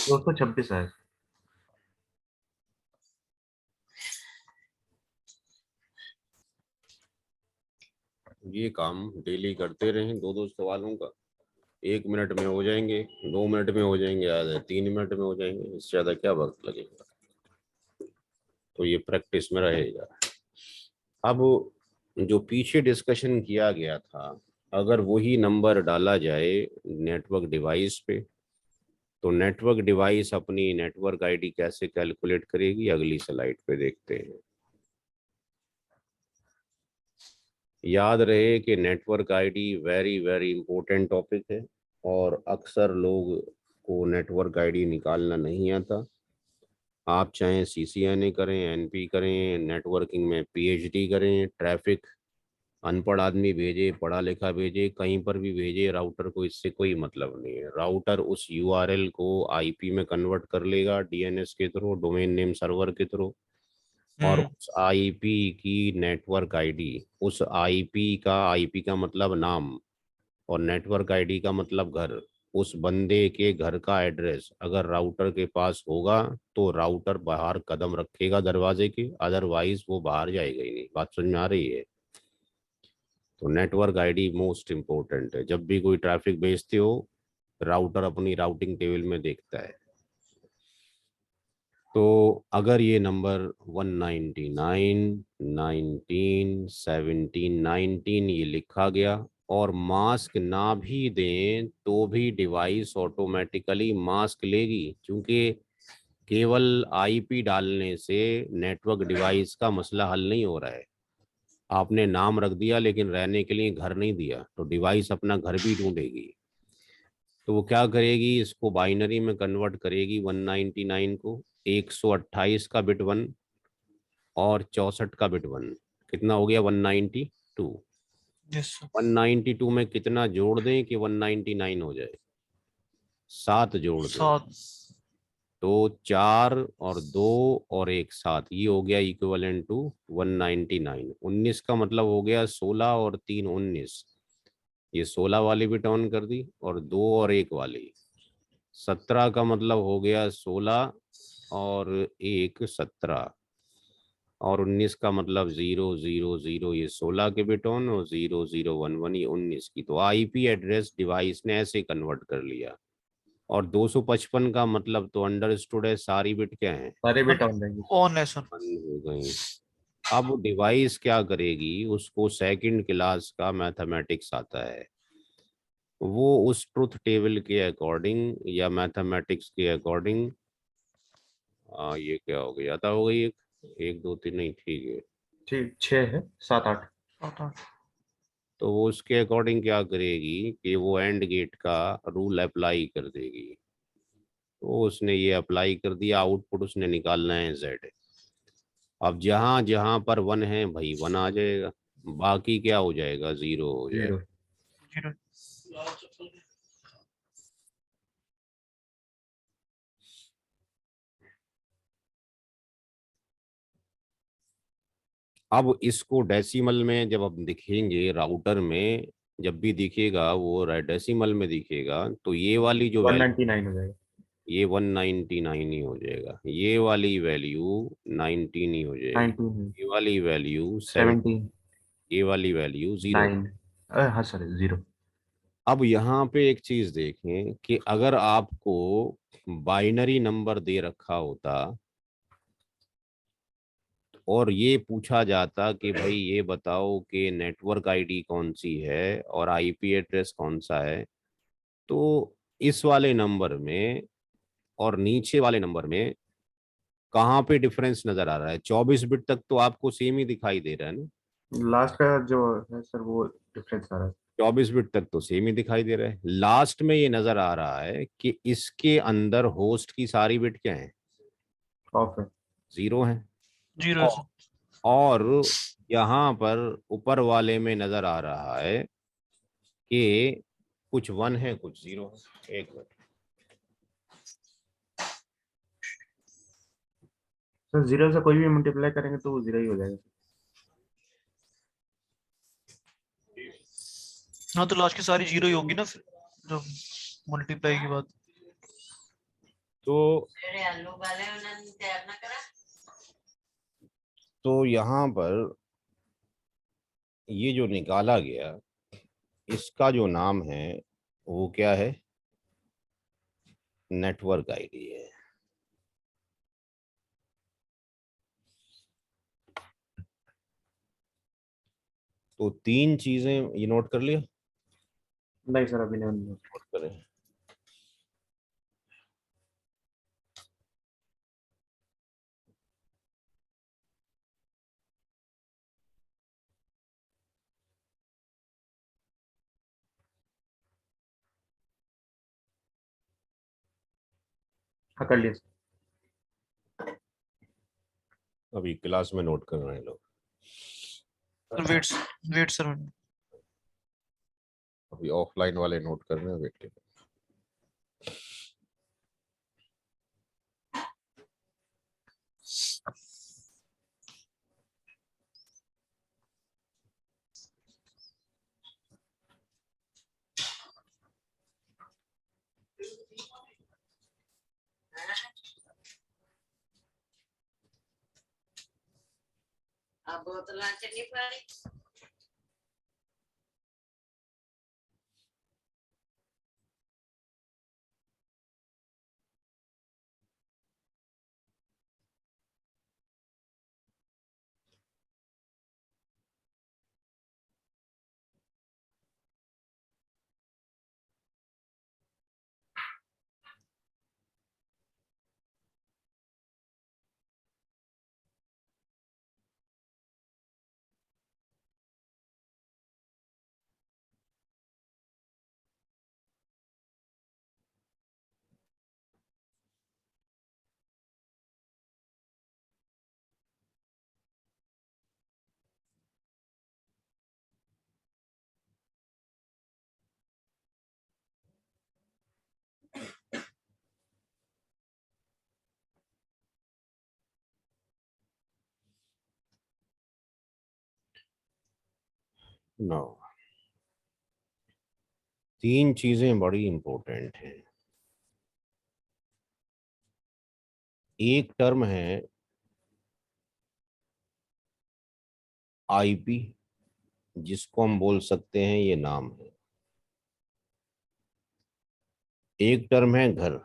दो सौ 26 है। ये काम डेली करते रहें, 2-2 सवालों का। 1 मिनट में हो जाएंगे, 2 मिनट में हो जाएंगे, आधे 3 मिनट में हो जाएंगे, इससे ज्यादा क्या वक्त लगेगा। तो ये प्रैक्टिस में रहेगा। अब जो पीछे डिस्कशन किया गया था, अगर वही नंबर डाला जाए नेटवर्क डिवाइस पे तो नेटवर्क डिवाइस अपनी नेटवर्क आईडी कैसे कैलकुलेट करेगी, अगली स्लाइड पे देखते हैं। याद रहे कि network ID very very important topic है और अक्सर लोग को नेटवर्क आईडी निकालना नहीं आता। आप चाहे CCNA करें, NP करें, नेटवर्किंग में PhD करें, ट्रैफिक अनपढ़ आदमी भेजे, पढ़ा लिखा भेजे, कहीं पर भी भेजे, राउटर को इससे कोई मतलब नहीं है। राउटर उस URL को IP में कन्वर्ट कर लेगा DNS के थ्रू, डोमेन नेम सर्वर के थ्रू, और उस IP की नेटवर्क आईडी, उस IP का मतलब नाम और नेटवर्क आईडी का मतलब घर, उस बंदे के घर का एड्रेस अगर राउटर के पास होगा तो राउटर बाहर कदम रखेगा दरवाजे के, अदरवाइज वो बाहर जाएगा ही नहीं। बात समझ में आ रही है? तो नेटवर्क आईडी मोस्ट इम्पोर्टेंट है। जब भी कोई ट्रैफिक भेजते हो राउटर अपनी राउटिंग टेबल में देखता है। तो अगर ये नंबर 199, 19, 17, 19 ये लिखा गया और मास्क ना भी दें तो भी डिवाइस ऑटोमेटिकली मास्क लेगी, क्योंकि केवल IP डालने से नेटवर्क डिवाइस का मसला हल नहीं हो रहा है। आपने नाम रख दिया लेकिन रहने के लिए घर नहीं दिया तो डिवाइस अपना घर भी ढूंढेगी। तो वो क्या करेगी, इसको बाइनरी में कन्वर्ट करेगी 199 को, 128 का बिट 1 और 64 का बिट 1। कितना हो गया? 192। Yes sir. 192 में कितना जोड़ दें कि 199 हो जाए? 7 जोड़ दें। 7। तो 4 और 2 और 1 7, ये हो गया इक्विवेलेंट टू 199। 19 का मतलब हो गया 16 और 3 19। ये 16 वाली भी ऑन कर दी और 2 और 1 वाली। 17 का मतलब हो गया 16 और 1 17 और 19 का मतलब 0 0 0, ये 16 के बिट ऑन और 0 0 1 1 ये 19 की। तो IP एड्रेस डिवाइस ने ऐसे कन्वर्ट कर लिया। और 255 का मतलब तो अंडरस्टूड है, सारी बिट क्या है? सारे बिट ऑन रहेंगे। ऑन है सर। बंद हो गई। अब डिवाइस क्या करेगी, उसको सेकंड क्लास का मैथमेटिक्स आता है, वो उस ट्रुथ टेबल के अकॉर्डिंग या मैथमेटिक्स के अकॉर्डिंग, ये क्या हो गया था, हो गई 1 2 3 नहीं, ठीक है, ठीक 6 है, 7 8। 7 8। तो वो उसके अकॉर्डिंग क्या करेगी कि वो एंड गेट का रूल अप्लाई कर देगी। तो उसने ये अप्लाई कर दिया, आउटपुट उसने निकालना है Z। अब जहां जहां पर 1 है भाई 1 आ जाएगा, बाकी क्या हो जाएगा? 0 हो जाएगा। 0। 0। अब इसको डेसिमल में जब हम दिखेंगे राउटर में, जब भी दिखेगा वो डेसिमल में दिखेगा, तो ये वाली जो वैल्यू, 199 हो जाएगा। ये 199 ही हो जाएगा, ये वाली वैल्यू 19 ही हो जाएगी, 19, ये वाली वैल्यू 7, 17, ये वाली वैल्यू 0। 9, हाँ सर 0। अब यहाँ पे एक चीज देखें कि अगर आपको बाइनरी नंबर दे रखा होता और ये पूछा जाता कि भाई ये बताओ कि नेटवर्क आईडी कौन सी है और आईपी एड्रेस कौन सा है, तो इस वाले नंबर में और नीचे वाले नंबर में कहाँ पे डिफरेंस नजर आ रहा है? 24 बिट तक तो आपको सेम ही दिखाई दे रहा है ना, लास्ट का जो है सर वो डिफरेंस आ रहा है। 24 बिट तक तो सेम ही दिखाई दे रहा है। लास्ट में ये नजर आ रहा है कि इसके अंदर होस्ट की सारी बिट क्या है? ऑफ है। 0 है। 0 है सर। और यहाँ पर ऊपर वाले में नजर आ रहा है कि कुछ 1 है कुछ 0 है। एक मिनट, सर 0 से कोई भी मल्टीप्लाई करेंगे तो वो 0 ही हो जाएगा। हाँ तो लास्ट की सारी 0 ही होगी ना फिर, जब मल्टीप्लाई की बात। तो यहाँ पर ये जो निकाला गया इसका जो नाम है वो क्या है? नेटवर्क आईडी है। तो 3 चीजें ये नोट कर लिया, नहीं सर अभी नहीं। नोट करें। हाँ कर लिया सर। अभी क्लास में नोट कर रहे हैं लोग, वेट वेट सर। अभी ऑफलाइन वाले नोट कर रहे हैं, वेट के। बोतलां च नहीं पानी। नो, 3 चीजें बड़ी इंपॉर्टेंट हैं। एक टर्म है आईपी, जिसको हम बोल सकते हैं ये नाम है। एक टर्म है घर,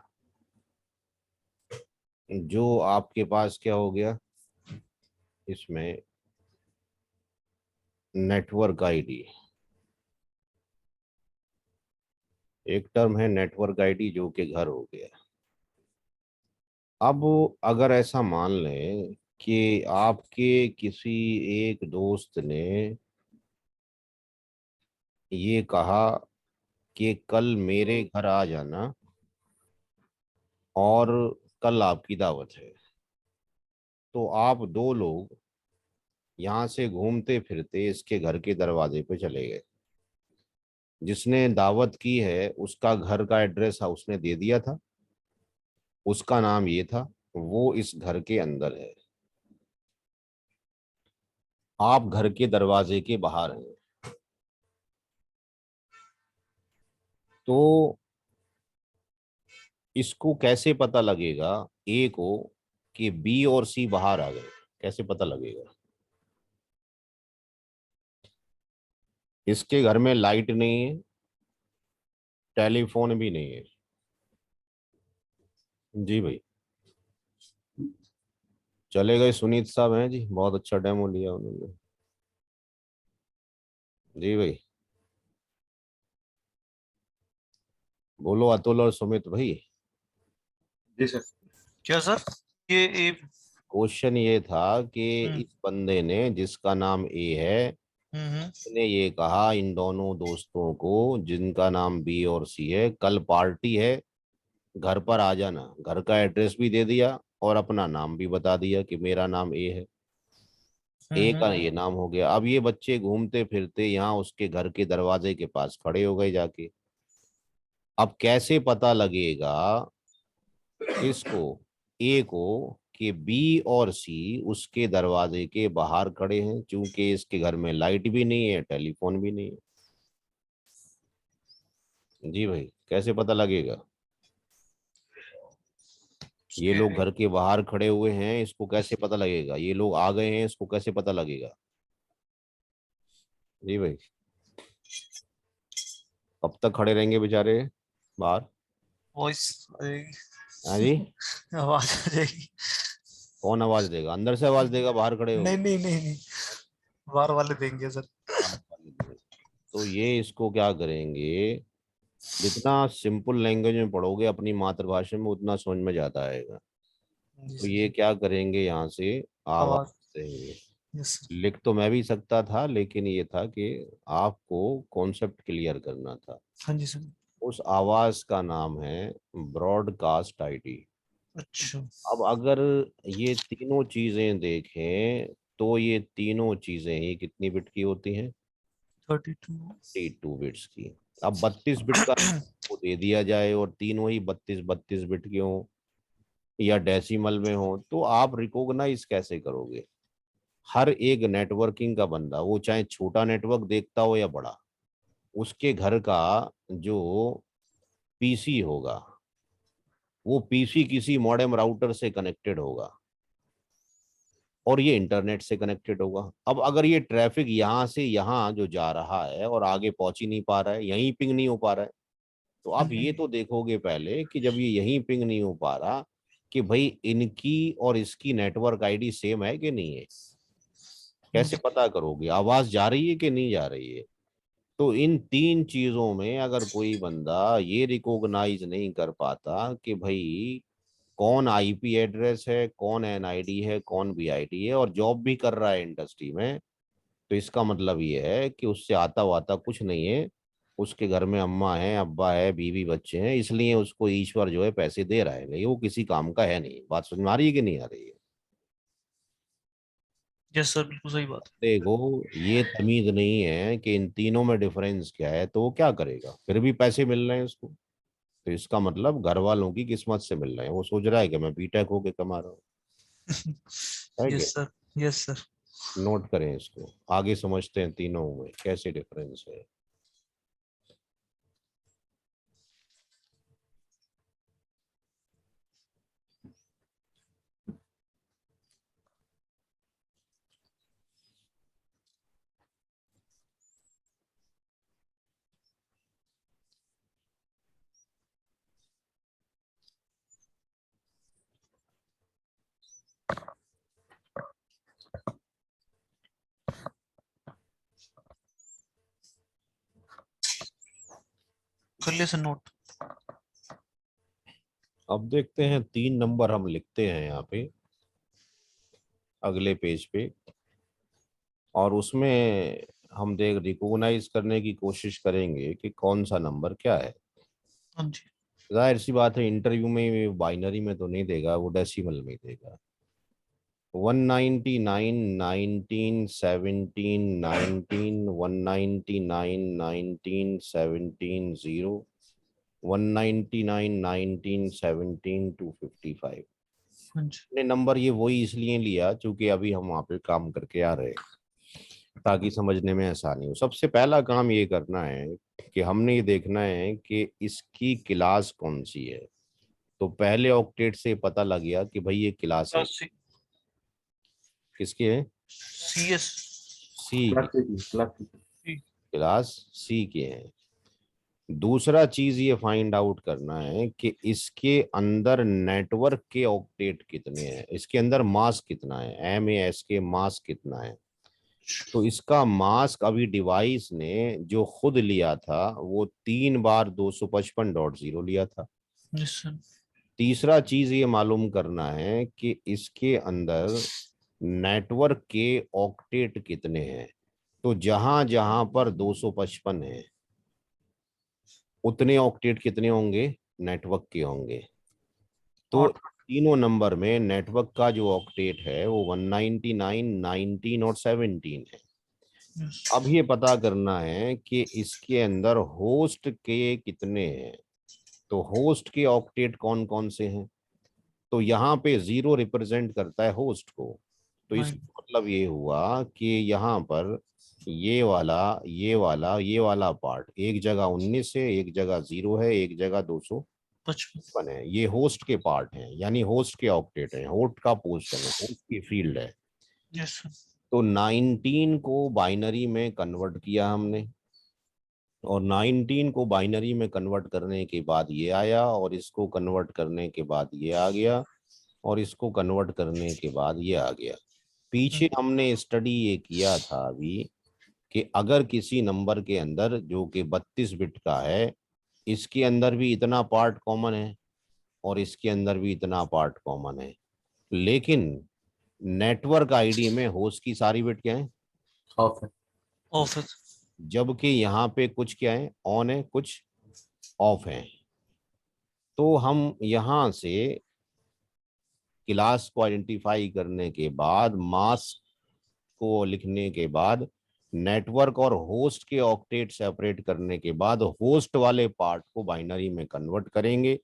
जो आपके पास क्या हो गया इसमें, नेटवर्क आईडी। एक टर्म है नेटवर्क आईडी जो कि घर हो गया। अब अगर ऐसा मान लें कि आपके किसी एक दोस्त ने ये कहा कि कल मेरे घर आ जाना और कल आपकी दावत है, तो आप 2 लोग यहाँ से घूमते फिरते इसके घर के दरवाजे पे चले गए। जिसने दावत की है उसका घर का एड्रेस उसने दे दिया था, उसका नाम ये था, वो इस घर के अंदर है, आप घर के दरवाजे के बाहर हैं। तो इसको कैसे पता लगेगा ए को कि बी और सी बाहर आ गए? कैसे पता लगेगा? इसके घर में लाइट नहीं है, टेलीफोन भी नहीं है। जी भाई, चले गए सुनीत साहब हैं जी, बहुत अच्छा डेमो लिया उन्होंने। जी भाई, बोलो अतुल और सुमित भाई। जी सर। क्या सर? ये क्वेश्चन ये था कि हम्म इस बंदे ने जिसका नाम ए है, हम्म उसने ये कहा इन दोनों दोस्तों को जिनका नाम बी और सी है, कल पार्टी है, घर पर आ जाना। घर का एड्रेस भी दे दिया और अपना नाम भी बता दिया कि मेरा नाम ए है। ए का ये नाम हो गया। अब ये बच्चे घूमते फिरते यहाँ उसके घर के दरवाजे के पास खड़े हो गए जाके। अब कैसे पता लगेगा इसको, ए को, कि बी और सी उसके दरवाजे के बाहर खड़े हैं, क्योंकि इसके घर में लाइट भी नहीं है, टेलीफोन भी नहीं है। जी भाई, कैसे पता लगेगा? ये लोग घर के बाहर खड़े हुए हैं, इसको कैसे पता लगेगा? ये लोग आ गए हैं, इसको कैसे पता लगेगा? जी भाई, कब तक खड़े रहेंगे बेचारे बाहर? वॉइस हाँ जी, आवाज आ जाएगी। कौन आवाज देगा? अंदर से आवाज देगा बाहर खड़े नहीं होगे? नहीं नहीं नहीं, बाहर वाले देंगे सर। बाहर वाले देंगे। तो ये इसको क्या करेंगे, जितना सिंपल लैंग्वेज में पढ़ोगे अपनी मातृभाषा में उतना समझ में जाता आएगा। जी तो सर। ये क्या करेंगे, यहाँ से आवाज आवाज। देंगे। Yes sir. लिख तो मैं भी सकता था, लेकिन ये था कि आपको कॉन्सेप्ट क्लियर करना था। हाँ जी सर। उस आवाज का नाम है ब्रॉडकास्ट आईडी। अच्छा। अब अगर ये तीनों चीजें देखें तो ये तीनों चीजें ही कितनी बिट की होती हैं? 32। 32 बिट्स की। अब 32 बिट का को दे दिया जाए और तीनों ही 32 32 बिट के हों या डेसिमल में हो, तो आप रिकॉग्नाइज कैसे करोगे? हर एक नेटवर्किंग का बंदा, वो चाहे छोटा नेटवर्क देखता हो या बड़ा, उसके घर का जो पीसी होगा, वो पीसी किसी मॉडेम राउटर से कनेक्टेड होगा और ये इंटरनेट से कनेक्टेड होगा। अब अगर ये ट्रैफिक यहाँ से यहाँ जो जा रहा है और आगे पहुंच ही नहीं पा रहा है, यहीं पिंग नहीं हो पा रहा है, तो आप ये तो देखोगे पहले कि जब ये यहीं पिंग नहीं हो पा रहा, कि भाई इनकी और इसकी नेटवर्क आईडी सेम है कि नहीं है। कैसे पता करोगे? आवाज जा रही है कि नहीं जा रही है? तो इन तीन चीजों में अगर कोई बंदा ये रिकॉग्नाइज नहीं कर पाता कि भाई कौन आईपी एड्रेस है, कौन एनआईडी है, कौन बीआईडी है, और जॉब भी कर रहा है इंडस्ट्री में, तो इसका मतलब ये है कि उससे आता वाता कुछ नहीं है। उसके घर में अम्मा है, अब्बा है, बीवी बच्चे हैं, इसलिए उसको ईश्वर जो है पैसे दे रहा है, नहीं वो किसी काम का है नहीं। बात समझ में आ रही है कि नहीं आ रही है? यस सर, बिल्कुल सही बात। देखो, ये तमीज नहीं है कि इन तीनों में डिफरेंस क्या है, तो वो क्या करेगा? फिर भी पैसे मिल रहे हैं उसको, तो इसका मतलब घर वालों की किस्मत से मिल रहे हैं। वो सोच रहा है कि मैं बीटेक होके कमा रहा हूँ, है क्या? Yes sir. Yes sir. Note करें इसको, आगे समझते हैं तीनों में कैसे डिफरेंस है। कर लिया सर नोट। अब देखते हैं 3 नंबर हम लिखते हैं यहाँ पे अगले पेज पे, और उसमें हम देख रिकॉग्नाइज करने की कोशिश करेंगे कि कौन सा नंबर क्या है। हाँ जी। जाहिर सी बात है, इंटरव्यू में बाइनरी में तो नहीं देगा, वो डेसिमल में देगा। 199 19 17 19 199 19 17 0 199 19 17 255। हाँ जी। ने नंबर ये वही इसलिए लिया क्योंकि अभी हम वहाँ पे काम करके आ रहे हैं, ताकि समझने में आसानी हो। सबसे पहला काम ये करना है कि हमने ये देखना है कि इसकी क्लास कौन सी है। तो पहले ऑक्टेट से पता लग गया कि भाई ये क्लास है, किसके है, CS सी क्लास की, C क्लास सी के हैं। दूसरा चीज ये फाइंड आउट करना है कि इसके अंदर नेटवर्क के ऑक्टेट कितने हैं, इसके अंदर मास्क कितना है, MAS के मास्क कितना है। तो इसका मास्क अभी डिवाइस ने जो खुद लिया था वो 3 बार 255.0 लिया था। Yes sir. तीसरा चीज ये मालूम करना है कि इसके अंदर नेटवर्क के ऑक्टेट कितने हैं। तो जहां जहां पर 255 है उतने ऑक्टेट कितने होंगे, नेटवर्क के होंगे। तो और तीनों नंबर में नेटवर्क का जो ऑक्टेट है वो 199, 19 और 17 है। yes, अब ये पता करना है कि इसके अंदर होस्ट के कितने हैं। तो होस्ट के ऑक्टेट कौन कौन से हैं, तो यहाँ पे 0 रिप्रेजेंट करता है होस्ट को। तो right, इसका मतलब ये हुआ कि यहाँ पर ये वाला ये वाला ये वाला पार्ट एक जगह 19 है, एक जगह 0 है, एक जगह 255 55 है। ये होस्ट के पार्ट हैं, यानी होस्ट के ऑक्टेट हैं, होस्ट का पोर्शन है, होस्ट की फील्ड है। Yes sir. तो 19 को बाइनरी में कन्वर्ट किया हमने, और 19 को बाइनरी में कन्वर्ट करने के बाद ये आया, और इसको कन्वर्ट करने के बाद ये आ गया, और इसको कन्वर्ट करने के बाद ये आ गया। पीछे हमने स्टडी ये किया था अभी कि अगर किसी नंबर के अंदर जो कि 32 बिट का है, इसके अंदर भी इतना पार्ट कॉमन है और इसके अंदर भी इतना पार्ट कॉमन है, लेकिन नेटवर्क आईडी में होस्ट की सारी बिट क्या है, ऑफ है। ऑफ है। जबकि यहाँ पे कुछ क्या है, ऑन है, कुछ ऑफ है। तो हम यहाँ से क्लास को आइडेंटिफाई करने के बाद, मास्क को लिखने के बाद, नेटवर्क और होस्ट के ऑक्टेट सेपरेट करने के बाद होस्ट वाले पार्ट को बाइनरी में कन्वर्ट करेंगे।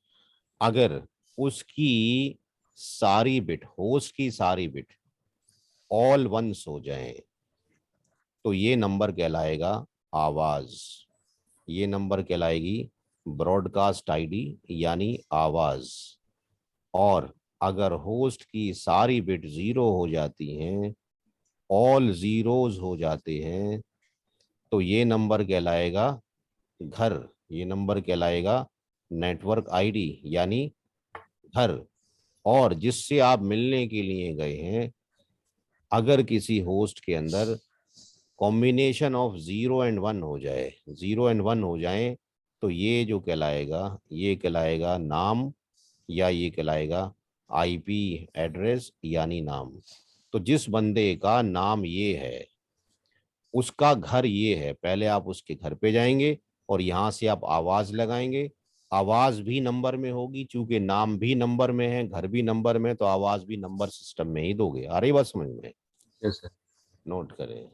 अगर उसकी सारी बिट, होस्ट की सारी बिट ऑल वंस हो जाए तो ये नंबर कहलाएगा आवाज, ये नंबर कहलाएगी ब्रॉडकास्ट आईडी यानी आवाज। और अगर होस्ट की सारी बिट 0 हो जाती हैं, ऑल जीरोज हो जाते हैं, तो ये नंबर कहलाएगा घर, ये नंबर कहलाएगा नेटवर्क आईडी यानी घर। और जिससे आप मिलने के लिए गए हैं, अगर किसी होस्ट के अंदर कॉम्बिनेशन ऑफ 0 एंड 1 हो जाए, 0 एंड 1 हो जाए, तो ये जो कहलाएगा, ये कहलाएगा नाम, या ये कहलाएगा IP एड्रेस यानी नाम। तो जिस बंदे का नाम ये है उसका घर ये है, पहले आप उसके घर पे जाएंगे और यहाँ से आप आवाज लगाएंगे। आवाज भी नंबर में होगी, चूंकि नाम भी नंबर में है, घर भी नंबर में, तो आवाज भी नंबर सिस्टम में ही दोगे। आ रही बात समझ में, यस सर। नोट करें।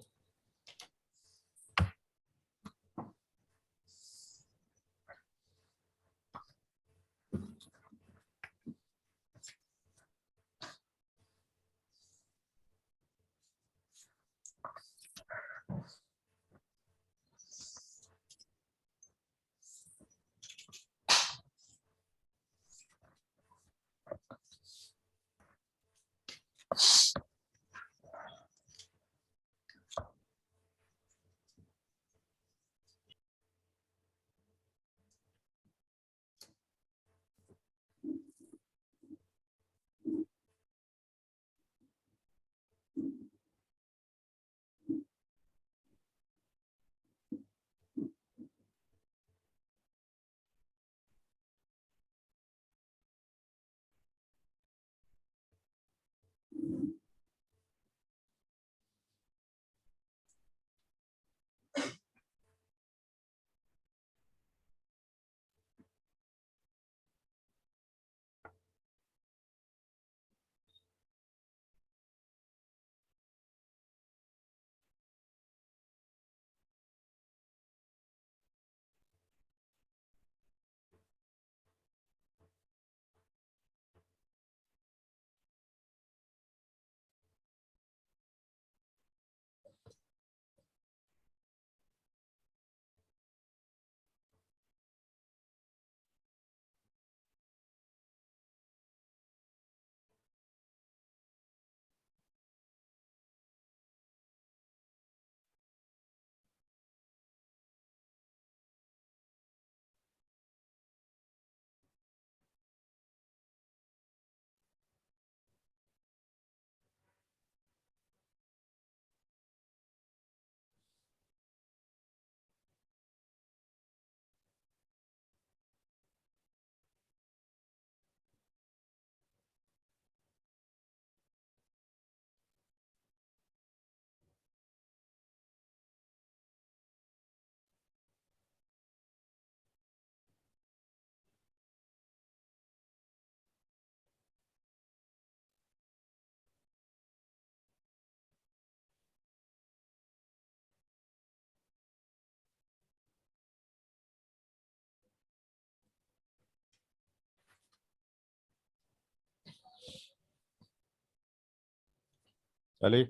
चलिए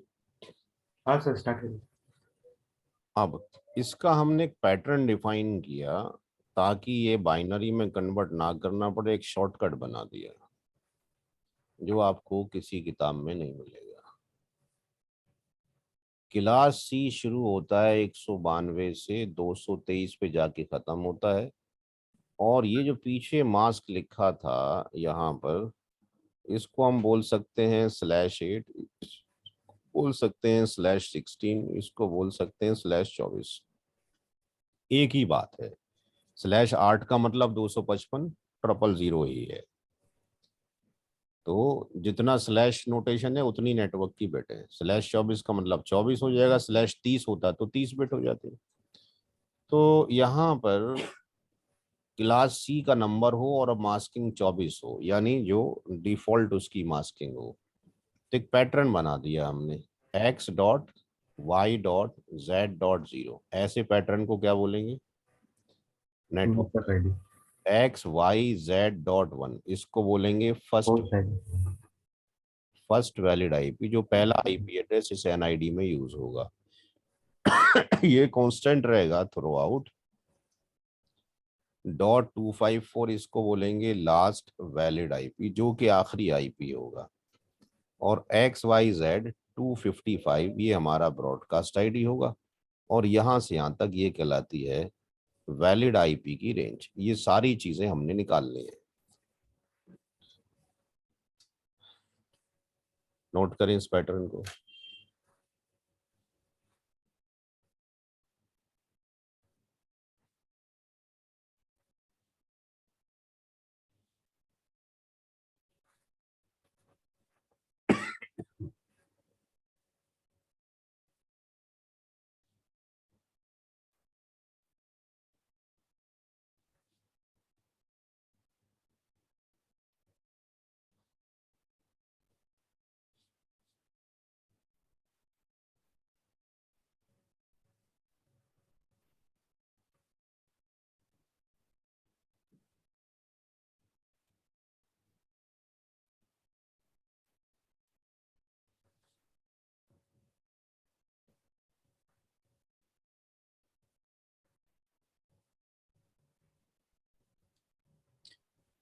हाँ सर, स्टार्ट करिए। अब इसका हमने एक पैटर्न डिफाइन किया ताकि ये बाइनरी में कन्वर्ट ना करना पड़े, एक शॉर्टकट बना दिया जो आपको किसी किताब में नहीं मिलेगा। क्लास सी शुरू होता है 192 से 223 पे जाके खत्म होता है, और ये जो पीछे मास्क लिखा था यहाँ पर, इसको हम बोल सकते हैं /8, बोल सकते हैं /16, इसको बोल सकते हैं /24। एक ही बात है। /8 का मतलब 255 000 ही है। तो जितना स्लैश नोटेशन है उतनी नेटवर्क की बिट है। /24 का मतलब 24 हो जाएगा, /30 होता तो 30 बिट हो जाती। तो यहाँ पर क्लास सी का नंबर हो और मास्किंग 24 हो, यानी जो डिफॉल्ट उसकी मास्किंग हो। तो एक पैटर्न बना दिया हमने, x.y.z.0। ऐसे पैटर्न को क्या बोलेंगे? नेटवर्क नेटवर्क आईडी, x.y.z.1, इसको बोलेंगे host ID. First valid IP, जो पहला आईपी एड्रेस इस एनआईडी में यूज होगा। ये कांस्टेंट रहेगा थ्रू आउट। .254 इसको बोलेंगे लास्ट वैलिड आईपी, जो कि आखिरी आईपी होगा। और XYZ 255 ये हमारा ब्रॉडकास्ट आईडी होगा, और यहां से यहां तक ये कहलाती है वैलिड आईपी की रेंज। ये सारी चीजें हमने निकाल ली है। नोट करें इस पैटर्न को।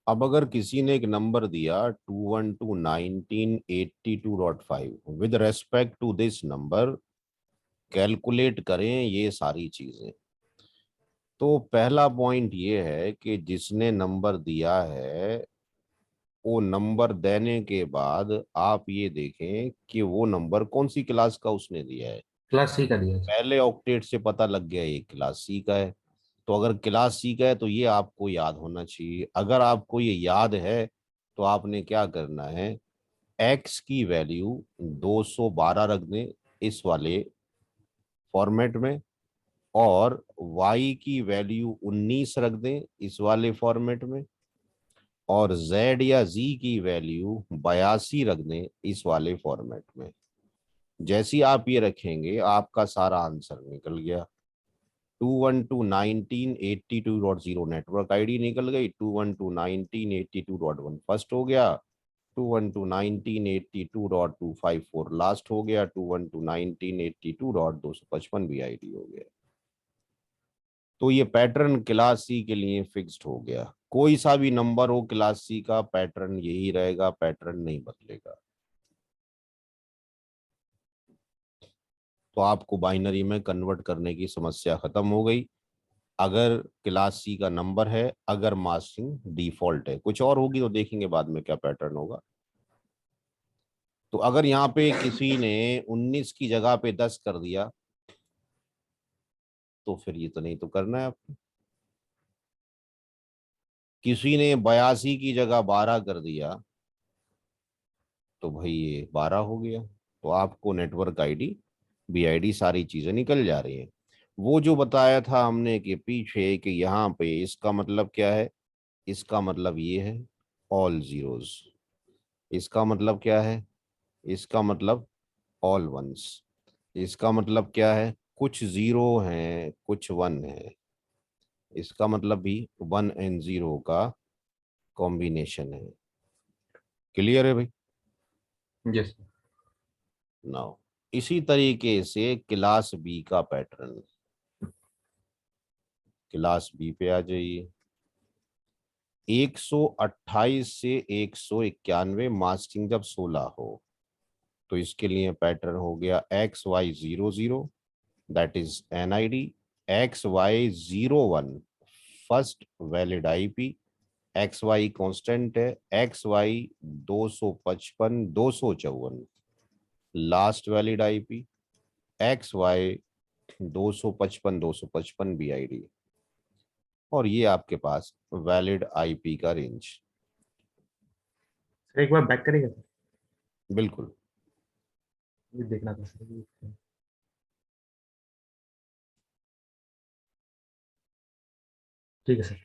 अब अगर किसी ने एक नंबर दिया 212.1982.5, with respect to this number calculate करें ये सारी चीजें। तो पहला पॉइंट ये है कि जिसने नंबर दिया है वो नंबर देने के बाद आप ये देखें कि वो नंबर कौन सी क्लास का उसने दिया है। क्लास सी का दिया है। पहले ऑक्टेट से पता लग गया ये क्लास सी का है। तो अगर क्लास सी का है तो ये आपको याद होना चाहिए। अगर आपको ये याद है तो आपने क्या करना है, एक्स की वैल्यू 212 रख दें इस वाले फॉर्मेट में, और वाई की वैल्यू 19 रख दें इस वाले फॉर्मेट में, और z या z की वैल्यू 82 रख दें इस वाले फॉर्मेट में। जैसी आप ये रखेंगे आपका सारा आंसर निकल गया। 212.1982.0 नेटवर्क आईडी निकल गई। 212.1982.1 फर्स्ट हो गया। 212.1982.254 लास्ट हो गया। 212.1982.255 भी आईडी हो गया। तो ये पैटर्न क्लास सी के लिए फिक्स्ड हो गया। कोई सा भी नंबर हो क्लास सी का, पैटर्न यही रहेगा, पैटर्न नहीं बदलेगा। तो आपको बाइनरी में कन्वर्ट करने की समस्या खत्म हो गई। अगर क्लास सी का नंबर है, अगर मास्किंग डिफॉल्ट है, कुछ और होगी तो देखेंगे बाद में क्या पैटर्न होगा। तो अगर यहाँ पे किसी ने 19 की जगह पे 10 कर दिया तो फिर ये तो नहीं तो करना है आपको। किसी ने 82 की जगह 12 कर दिया तो भाई ये 12 हो गया। तो आपको नेटवर्क आईडी, बीआईडी सारी चीजें निकल जा रही हैं। वो जो बताया था हमने कि पीछे कि यहाँ पे इसका मतलब क्या है, इसका मतलब ये है ऑल जीरोस। इसका मतलब क्या है, इसका मतलब ऑल वंस। इसका मतलब क्या है, कुछ जीरो हैं कुछ वन है। इसका मतलब भी 1 एंड 0 का कॉम्बिनेशन है। क्लियर है भाई? यस। नाउ इसी तरीके से क्लास बी का पैटर्न, क्लास बी पे आ जाइए। 128 से 191 मास्किंग जब 16 हो तो इसके लिए पैटर्न हो गया XY00, that is NID, XY01 first valid IP, XY constant है, XY 255 254 last valid IP, XY 255 255 BID, और ये आपके पास वैलिड IP का रेंज। सर एक बार बैक करेगा सर, बिल्कुल। ये देखना था सर। ठीक है सर।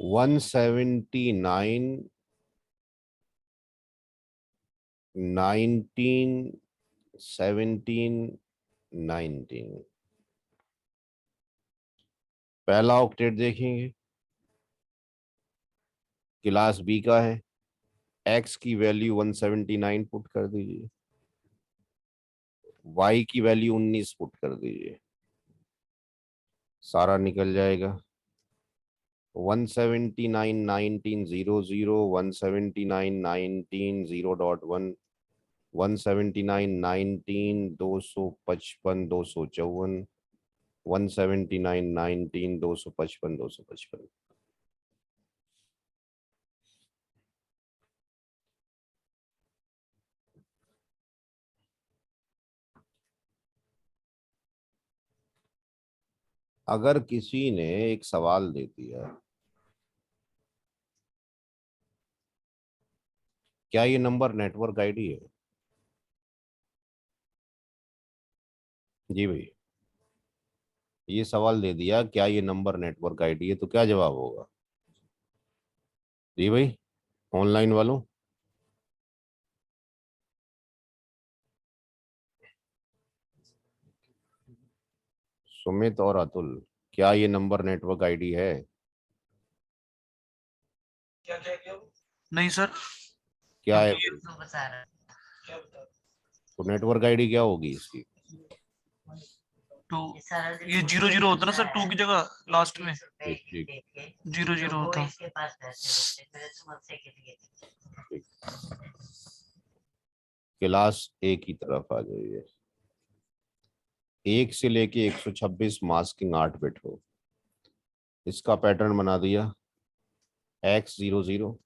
वन 179 19 17 19 पहला ऑक्टेट देखेंगे, क्लास बी का है। एक्स की वैल्यू 179 पुट कर दीजिए, वाई की वैल्यू 19 पुट कर दीजिए, सारा निकल जाएगा। 179 19 00 179 19 0.1 179 19 255 254 179 19 255 255। अगर किसी ने एक सवाल दे दिया, क्या ये नंबर नेटवर्क आईडी है? जी भाई, ये सवाल दे दिया क्या ये नंबर नेटवर्क आईडी है, तो क्या जवाब होगा? जी भाई, ऑनलाइन वालों, सुमित और अतुल, क्या ये नंबर नेटवर्क आईडी है? नहीं सर, क्या है क्योंकि भाई? बता रहा तो नेटवर्क आईडी क्या होगी इसकी? टू, ये 00 होता ना सर, 2 की जगह लास्ट में ठीक ठीक 00 होता। इसके पास पैसे होते फिर सुमन से के लिए ठीक। क्लास ए की तरफ आ जाइए। 1 से लेके 126 मास्किंग 8 बिट हो, इसका पैटर्न बना दिया X00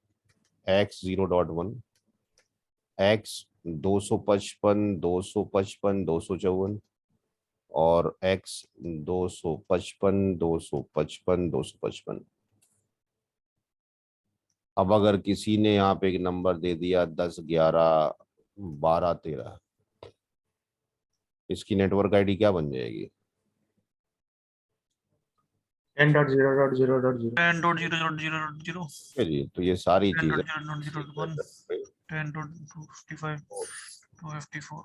X0.1 X 255 255 254 और X 255 255 255। अब अगर किसी ने यहाँ पे एक नंबर दे दिया 10 11 12 13, इसकी नेटवर्क आईडी क्या बन जाएगी? 10.0.0.0 10.0.0.0 ठीक है जी, तो ये सारी चीजें 10.0.0.1 10.255 254।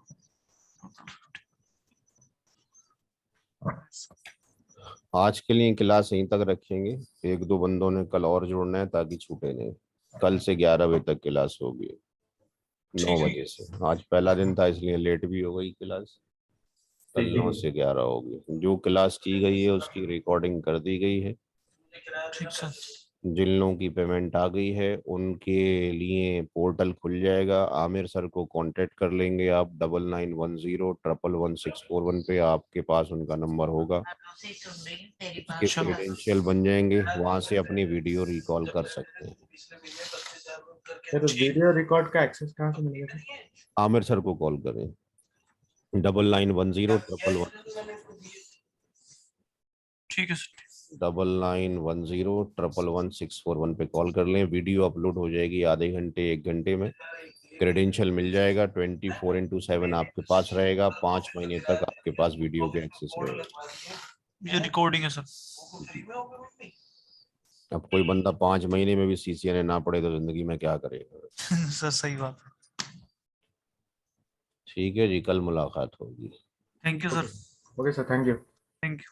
आज के लिए क्लास यहीं तक रखेंगे। एक दो बंदों ने कल और जोड़ना है ताकि छूटे नहीं। कल से 11 बजे तक क्लास होगी, 9 ठीक है। बजे से। आज पहला दिन था इसलिए लेट भी हो गई क्लास। कल ठीक है। 9 से 11 होगी। जो क्लास की गई है उसकी रिकॉर्डिंग कर दी गई है। ठीक सर। जिन लोगों की पेमेंट आ गई है उनके लिए पोर्टल खुल जाएगा। आमिर सर को कांटेक्ट कर लेंगे आप 9910111641 पे, आपके पास उनका नंबर होगा। उसी सुन रही हूँ तेरी उसके बात क्रेडेंशियल बन जाएंगे, वहां से अपनी वीडियो रिकॉल कर सकते हैं। सर वीडियो रिकॉर्ड का एक्सेस कहाँ से मिलेगा सर? आमिर सर को कॉल करें 9910 ठीक है सर। 9910 पे कॉल कर लें। वीडियो अपलोड हो जाएगी आधे घंटे 1 घंटे में। क्रेडेंशियल मिल जाएगा 24/7 आपके पास रहेगा। 5 महीने तक आपके पास वीडियो के एक्सेस रहेगा। ये रिकॉर्डिंग है सर। अब कोई बंदा 5 महीने में भी CCNA ना पढ़े तो जिंदगी में क्या करेगा। सर सही बात है। ठीक है जी, कल मुलाकात होगी। Thank you sir. Okay sir, thank you. Thank you.